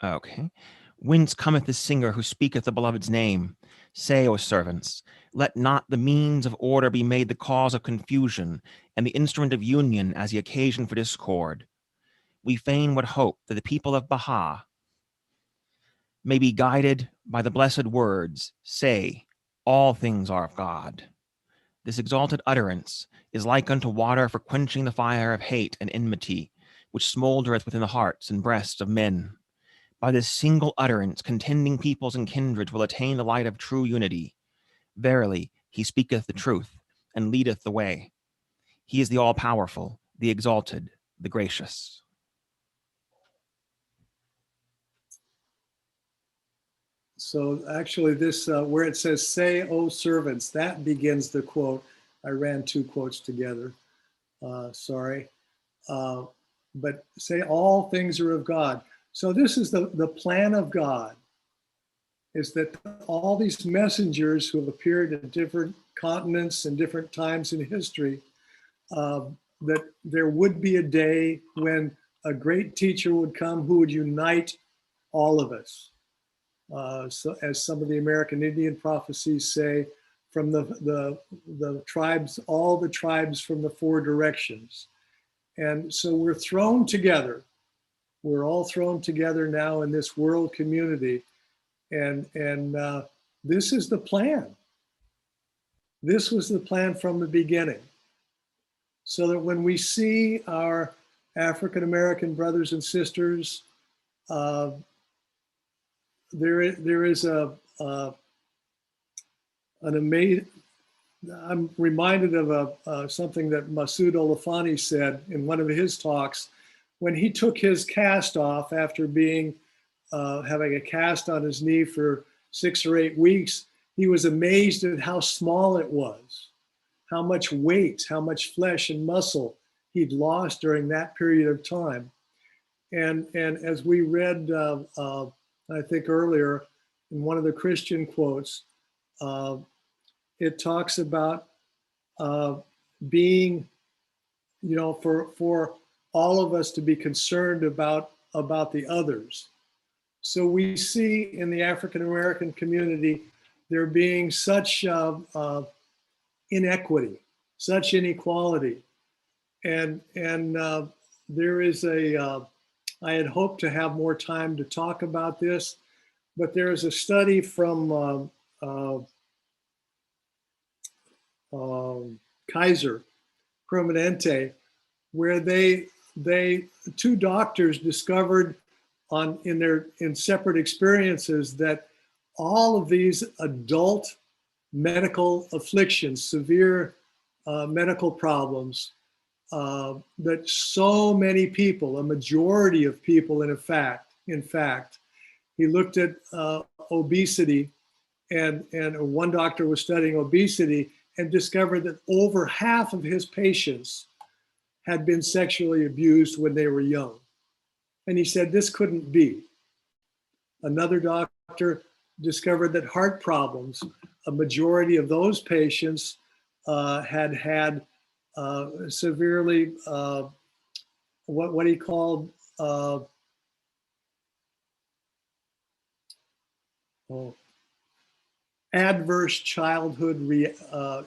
Okay. Whence cometh this singer who speaketh the beloved's name? Say, O servants, let not the means of order be made the cause of confusion, and the instrument of union as the occasion for discord. We fain would hope that the people of Baha may be guided by the blessed words, say, all things are of God. This exalted utterance is like unto water for quenching the fire of hate and enmity, which smoldereth within the hearts and breasts of men. By this single utterance, contending peoples and kindreds will attain the light of true unity. Verily, he speaketh the truth and leadeth the way. He is the all-powerful, the exalted, the gracious. So actually this, where it says, say, O servants, that begins the quote. I ran two quotes together, sorry. But say all things are of God. So this is the plan of God, is that all these messengers who have appeared at different continents and different times in history, that there would be a day when a great teacher would come who would unite all of us. So as some of the American Indian prophecies say, from the tribes, all the tribes from the four directions. And so we're thrown together. We're all thrown together now in this world community. And this is the plan. This was the plan from the beginning. So that when we see our African-American brothers and sisters, there is an amazing, I'm reminded of something that Masood Olafani said in one of his talks when he took his cast off after being having a cast on his knee for 6 or 8 weeks. He was amazed at how small it was, how much weight, how much flesh and muscle he'd lost during that period of time. And as we read, I think earlier in one of the Christian quotes, it talks about being, for all of us to be concerned about the others. So we see in the African American community there being such inequity, such inequality, and there is I had hoped to have more time to talk about this, but there is a study from Kaiser Permanente, where they two doctors discovered in separate experiences that all of these adult medical afflictions, severe medical problems, that so many people, a majority of people, in fact, he looked at obesity, and one doctor was studying obesity and discovered that over half of his patients had been sexually abused when they were young. And he said this couldn't be. Another doctor discovered that heart problems, a majority of those patients had severely, what he called adverse childhood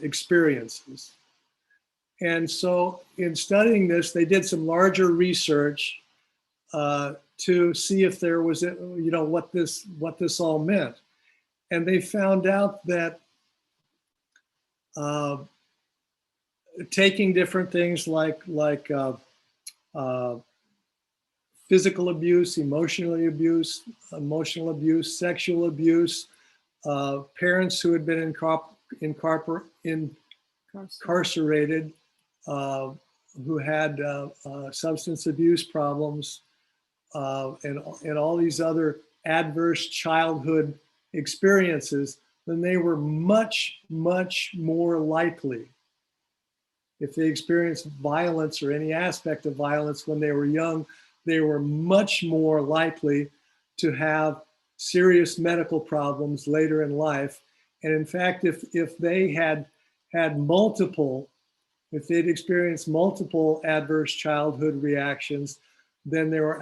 experiences. And so in studying this, they did some larger research to see if there was, what this all meant. And they found out that taking different things like physical abuse, emotional abuse, sexual abuse, parents who had been incarcerated, who had substance abuse problems, and all these other adverse childhood experiences, then they were much, much more likely, if they experienced violence or any aspect of violence when they were young, they were much more likely to have serious medical problems later in life. And in fact, if they had multiple, if they'd experienced multiple adverse childhood reactions, then there were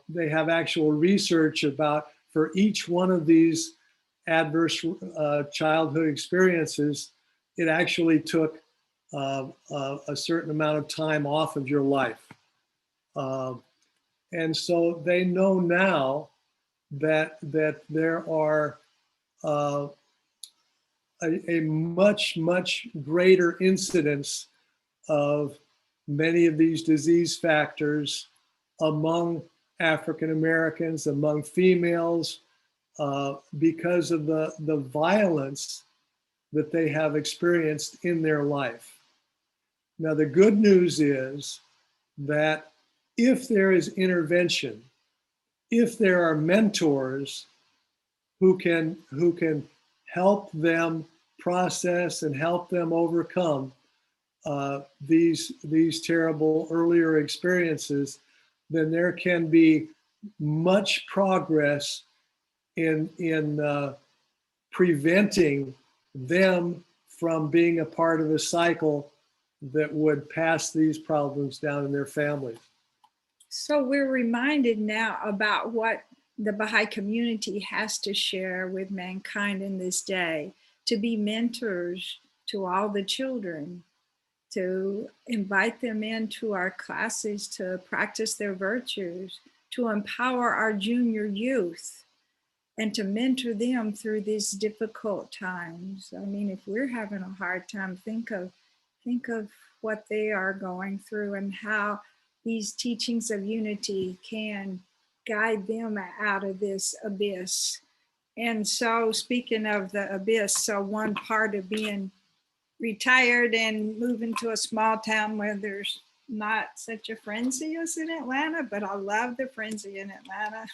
they have actual research about, for each one of these adverse childhood experiences, it actually took a certain amount of time off of your life. And so they know now that there are a much, much greater incidence of many of these disease factors among African Americans, among females, because of the violence that they have experienced in their life. Now, the good news is that if there is intervention, if there are mentors who can help them process and help them overcome these terrible earlier experiences, then there can be much progress in preventing them from being a part of a cycle that would pass these problems down in their families. So we're reminded now about what the Baha'i community has to share with mankind in this day, to be mentors to all the children, to invite them into our classes to practice their virtues, to empower our junior youth, and to mentor them through these difficult times. I mean, if we're having a hard time, think of what they are going through and how these teachings of unity can guide them out of this abyss. And so, speaking of the abyss, so one part of being retired and moving to a small town where there's not such a frenzy as in Atlanta, but I love the frenzy in Atlanta.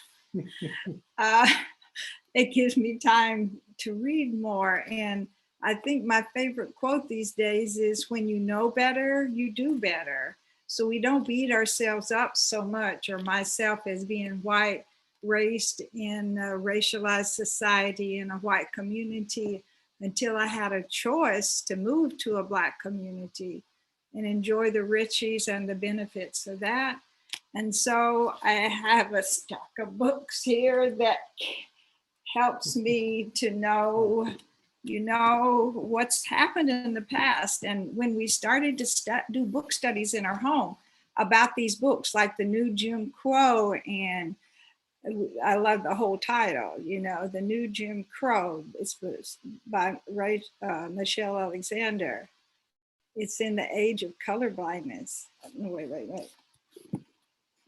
It gives me time to read more. And I think my favorite quote these days is, when you know better, you do better. So we don't beat ourselves up so much, or myself as being white, raised in a racialized society in a white community, until I had a choice to move to a Black community and enjoy the riches and the benefits of that. And so I have a stack of books here that helps me to know, what's happened in the past. And when we started to do book studies in our home about these books, like The New Jim Crow, and I love the whole title, The New Jim Crow. It's by Michelle Alexander. It's in the age of colorblindness. Wait.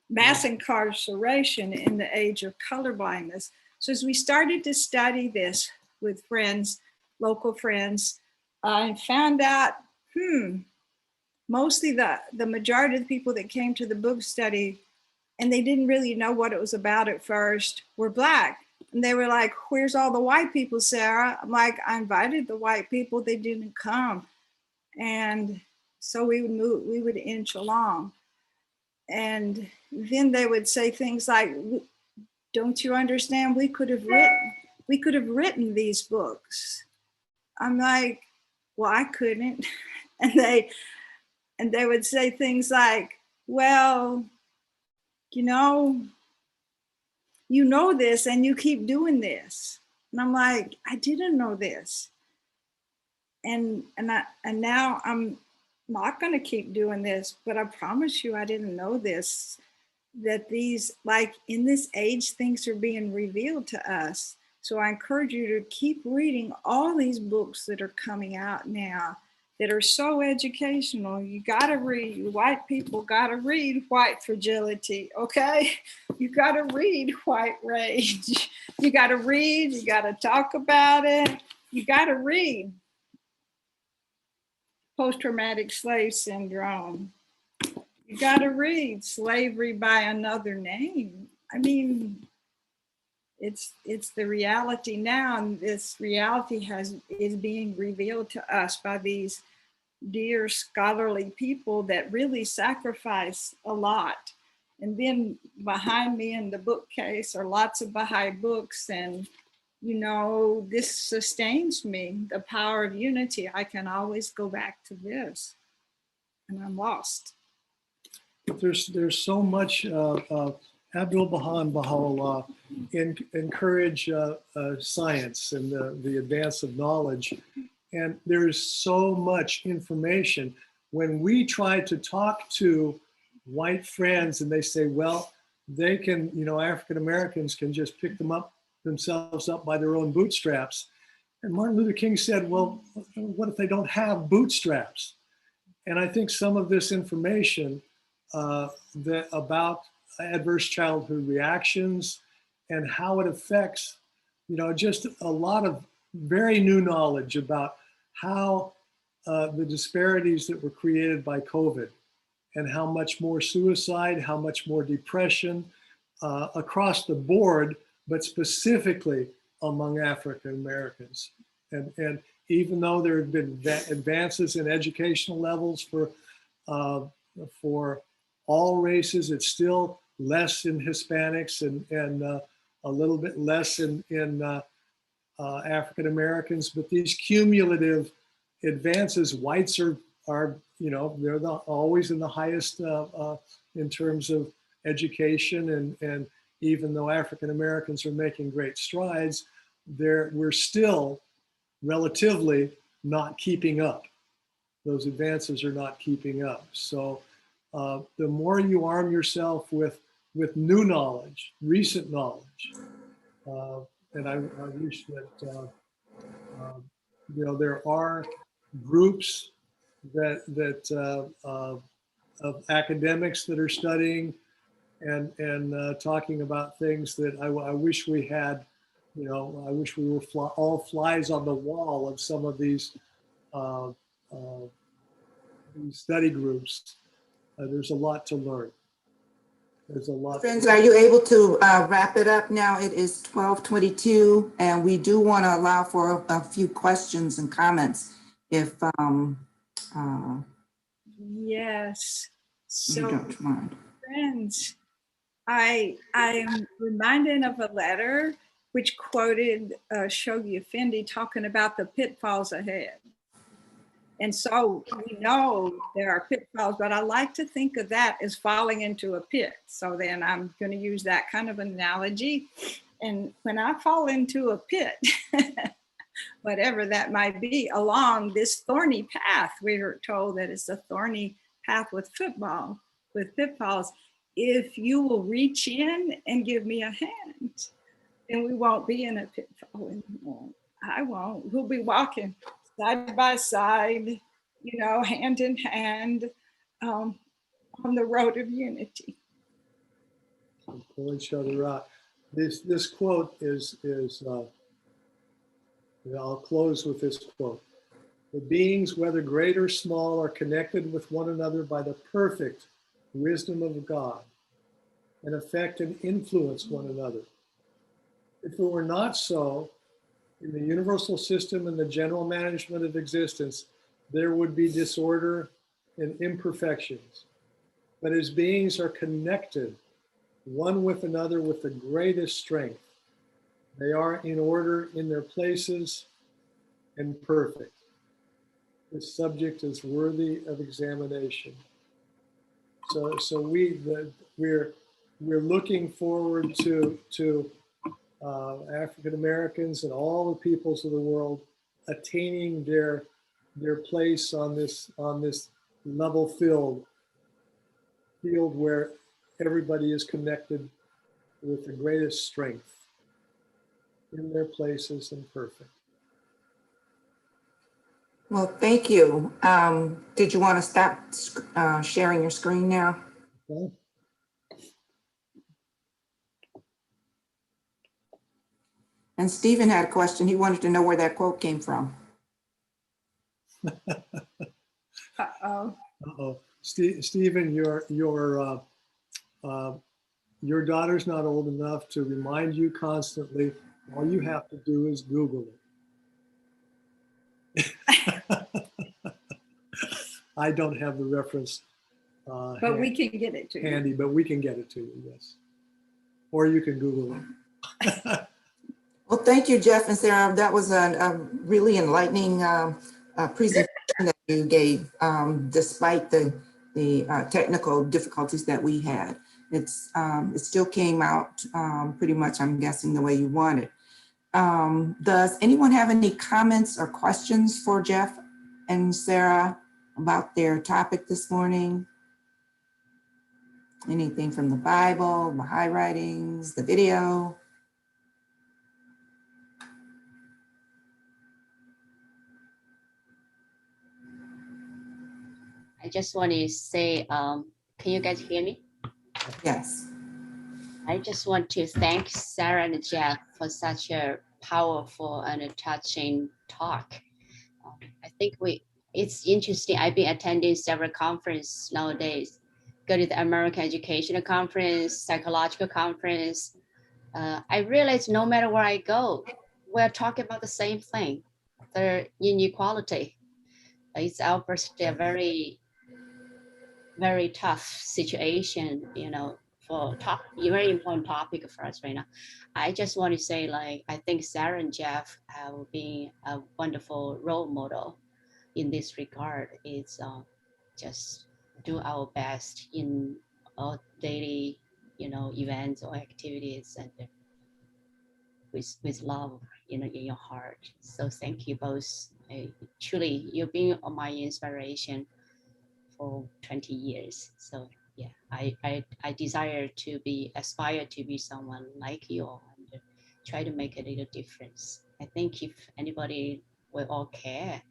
Mass incarceration in the age of colorblindness. So as we started to study this with friends, local friends, I found out, mostly the majority of the people that came to the book study, and they didn't really know what it was about at first, were Black. And they were like, "Where's all the white people, Sarah?" I'm like, "I invited the white people, they didn't come." And so we would inch along. And then they would say things like, "Don't you understand? We could have written these books." I'm like, "Well, I couldn't." And they would say things like, "Well, you know this and you keep doing this." And I'm like, "I didn't know this. And now I'm not going to keep doing this, but I promise you I didn't know this, that these, like in this age, things are being revealed to us." So I encourage you to keep reading all these books that are coming out now that are so educational. You got to read. You white people got to read White Fragility, okay? You got to read White Rage. You got to read. You got to talk about it. You got to read Post-Traumatic Slave Syndrome. You got to read Slavery by Another Name. I mean, it's the reality now, and this reality is being revealed to us by these dear scholarly people that really sacrifice a lot. And then behind me in the bookcase are lots of Baha'i books, and this sustains me, the power of unity. I can always go back to this, and I'm lost. There's so much. Abdul-Baha and Baha'u'llah encourage science and the advance of knowledge. And there's so much information. When we try to talk to white friends and they say, well, they can, African Americans can just pick themselves up by their own bootstraps. And Martin Luther King said, well, what if they don't have bootstraps? And I think some of this information about adverse childhood reactions and how it affects, just a lot of very new knowledge about how the disparities that were created by COVID and how much more suicide, how much more depression across the board, but specifically among African Americans. And even though there have been advances in educational levels for all races, it's still less in Hispanics and a little bit less in African Americans. But these cumulative advances, whites are they're always in the highest in terms of education, and even though African Americans are making great strides, we're still relatively not keeping up. Those advances are not keeping up. So the more you arm yourself with new knowledge, recent knowledge, and I wish that there are groups that of academics that are studying and talking about things that I wish we had. I wish we were all flies on the wall of some of these study groups. There's a lot to learn. There's a lot. Friends, are you able to wrap it up now? It is 12:22, and we do want to allow for a few questions and comments if Yes. you So, don't mind. friends, I am reminded of a letter which quoted Shoghi Effendi talking about the pitfalls ahead. And so we know there are pitfalls, but I like to think of that as falling into a pit. So then I'm going to use that kind of analogy. And when I fall into a pit, whatever that might be, along this thorny path, we are told that it's a thorny path with pitfalls. If you will reach in and give me a hand, then we won't be in a pitfall anymore. I won't. We'll be walking side by side, hand in hand, on the road of unity. Pull each other out. This quote is I'll close with this quote. The beings, whether great or small, are connected with one another by the perfect wisdom of God and affect and influence one another. If it were not so, in the universal system and the general management of existence, there would be disorder and imperfections. But as beings are connected one with another with the greatest strength, they are in order in their places and perfect. This subject is worthy of examination. So we're looking forward to African Americans and all the peoples of the world attaining their place on this level field where everybody is connected with the greatest strength in their places and perfect. Well, thank you. Did you want to stop sharing your screen now? Okay. And Stephen had a question. He wanted to know where that quote came from. Uh-oh. Uh-oh. Stephen, your daughter's not old enough to remind you constantly. All you have to do is Google it. I don't have the reference But we can get it to you. handy, but we can get it to you, yes. Or you can Google it. Well, thank you, Jeff and Sarah. That was a really enlightening presentation that you gave, despite the technical difficulties that we had. It still came out pretty much, I'm guessing, the way you wanted. Does anyone have any comments or questions for Jeff and Sarah about their topic this morning? Anything from the Bible, Baha'i writings, the video? I just want to say, can you guys hear me? Yes. I just want to thank Sarah and Jeff for such a powerful and a touching talk. I think we it's interesting. I've been attending several conferences nowadays. Go to the American Educational Conference, Psychological Conference. I realize no matter where I go, we're talking about the same thing, the inequality. It's obviously a very, very tough situation, you know, for very important topic for us right now. I just want to say, like, I think Sarah and Jeff have been a wonderful role model in this regard. It's just do our best in our daily, you know, events or activities, and with love, you know, in your heart. So thank you both. Truly, you've been my inspiration for 20 years. So yeah, I desire to aspire to be someone like you all, and try to make a little difference. I think if anybody will all care.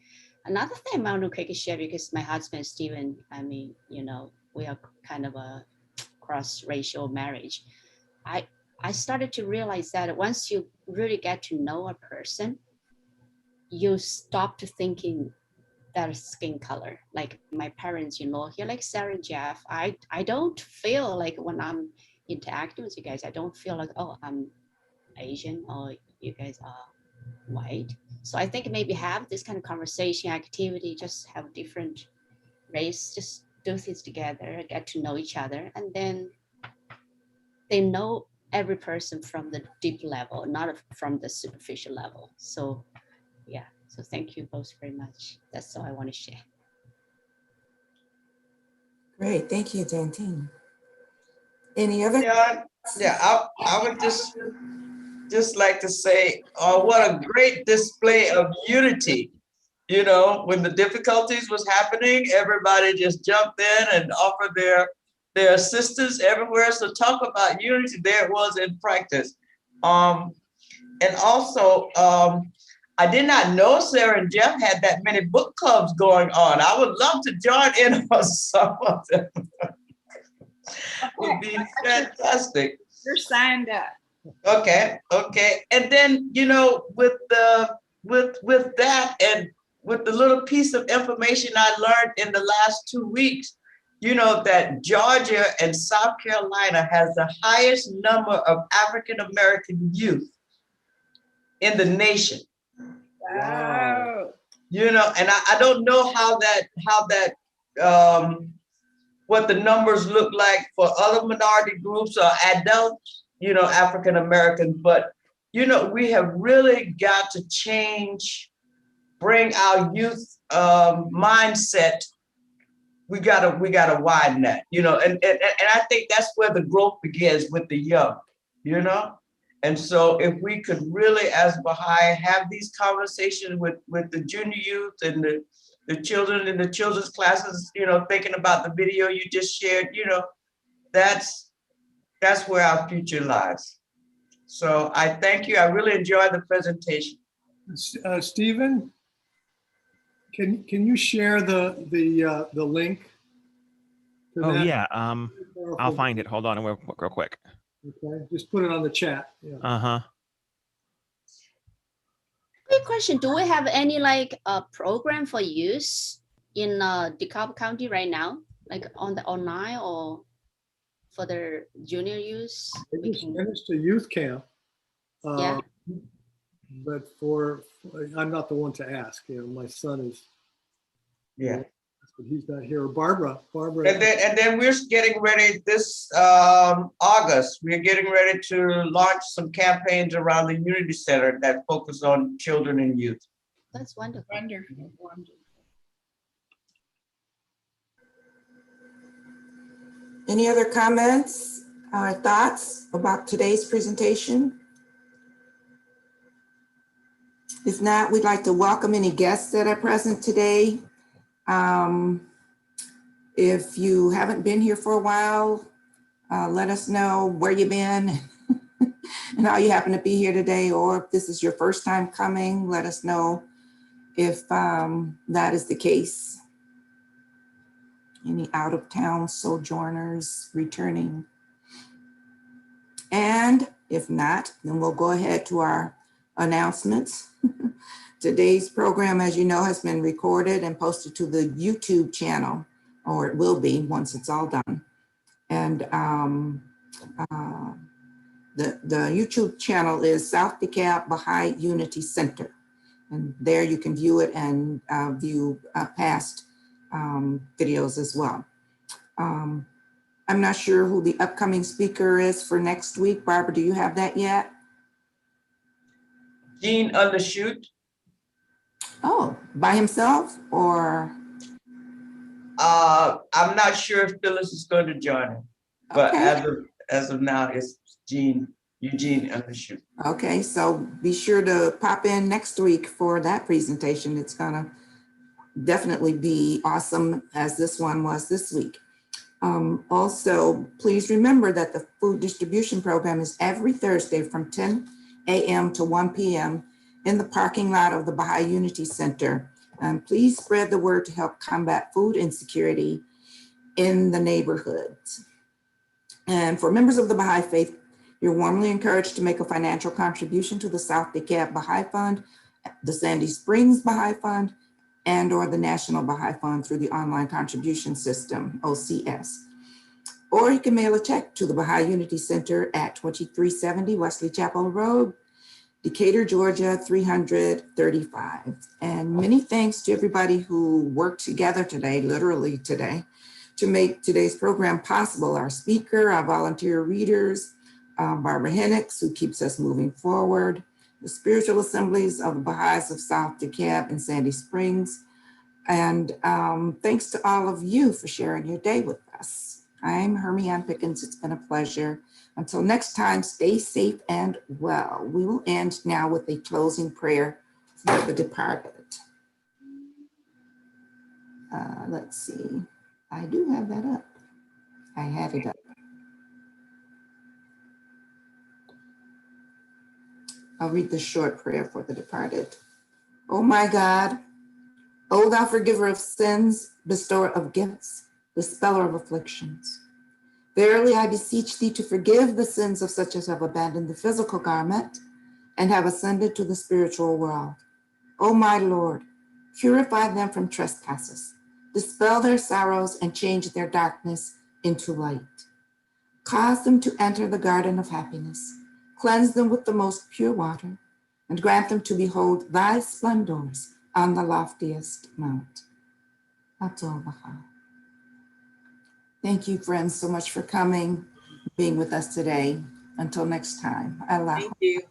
Another thing I want to quickly share, because my husband Stephen, I mean, you know, we are kind of a cross-racial marriage. I started to realize that once you really get to know a person, you stop to thinking their skin color. Like my parents, you know, here, like Sarah and Jeff, I don't feel like when I'm interacting with you guys, I don't feel like, oh, I'm Asian or you guys are white. So I think maybe have this kind of conversation activity, just have different race, just do things together, get to know each other, and then they know every person from the deep level, not from the superficial level. So yeah, so thank you both very much. That's all I want to share. Great, thank you, Dantine. Any other? Yeah, I would just like to say, what a great display of unity. You know, when the difficulties was happening, everybody just jumped in and offered their assistance everywhere. So talk about unity, there it was in practice. And also, I did not know Sarah and Jeff had that many book clubs going on. I would love to join in on some of them. Would be fantastic. You're signed up. Okay. And then, you know, with that and with the little piece of information I learned in the last 2 weeks, you know, that Georgia and South Carolina has the highest number of African American youth in the nation. Wow. You know, and I don't know how that what the numbers look like for other minority groups or adults, you know, African Americans, but you know, we have really got to bring our youth mindset. We gotta widen that, you know, and I think that's where the growth begins, with the young, you know. And so if we could really, as Baha'i, have these conversations with the junior youth and the children in the children's classes, you know, thinking about the video you just shared, you know, that's where our future lies. So I thank you. I really enjoyed the presentation. Stephen, can you share the link? Oh yeah, I'll find it. Hold on, real quick. Okay, just put it on the chat. Yeah. Uh-huh. Quick question: do we have any like program for youth in DeKalb County right now, like on the online or for the junior youth? They just finished a youth camp. Yeah. But I'm not the one to ask. You know, my son is. Yeah. But he's not here. Barbara. And then we're getting ready this August. We're getting ready to launch some campaigns around the Unity Center that focus on children and youth. That's wonderful. Wonderful. Any other comments or thoughts about today's presentation? If not, we'd like to welcome any guests that are present today. If you haven't been here for a while, let us know where you've been and how you happen to be here today, or if this is your first time coming, let us know if that is the case. Any out-of-town sojourners returning? And if not, then we'll go ahead to our announcements. Today's program, as you know, has been recorded and posted to the YouTube channel, or it will be once it's all done. And the YouTube channel is South DeKalb Baha'i Unity Center. And there you can view it and view past videos as well. I'm not sure who the upcoming speaker is for next week. Barbara, do you have that yet? Gene Undershoot. Oh, by himself or? I'm not sure if Phyllis is going to join him, but Okay. as of now, it's Eugene Undershoot. Okay, so be sure to pop in next week for that presentation. It's gonna definitely be awesome as this one was this week. Also, please remember that the food distribution program is every Thursday from 10 a.m. to 1 p.m. in the parking lot of the Baha'i Unity Center. And please spread the word to help combat food insecurity in the neighborhoods. And for members of the Baha'i faith, you're warmly encouraged to make a financial contribution to the South DeKalb Baha'i Fund, the Sandy Springs Baha'i Fund, and or the National Baha'i Fund through the online contribution system, OCS. Or you can mail a check to the Baha'i Unity Center at 2370 Wesley Chapel Road, Decatur, Georgia, 335. And many thanks to everybody who worked together today, literally today, to make today's program possible. Our speaker, our volunteer readers, Barbara Hennix, who keeps us moving forward, the spiritual assemblies of the Baha'is of South DeKalb and Sandy Springs. And thanks to all of you for sharing your day with us. I'm Hermione Pickens. It's been a pleasure. Until next time, stay safe and well. We will end now with a closing prayer for the departed. Let's see. I do have that up. I had it up. I'll read the short prayer for the departed. Oh my God, O thou forgiver of sins, bestower of gifts, dispeller of afflictions. Verily I beseech thee to forgive the sins of such as have abandoned the physical garment and have ascended to the spiritual world. O my Lord, purify them from trespasses, dispel their sorrows and change their darkness into light. Cause them to enter the garden of happiness, cleanse them with the most pure water, and grant them to behold thy splendors on the loftiest mount. Atul Baha. Thank you, friends, so much for coming, being with us today. Until next time. Allah. Thank you.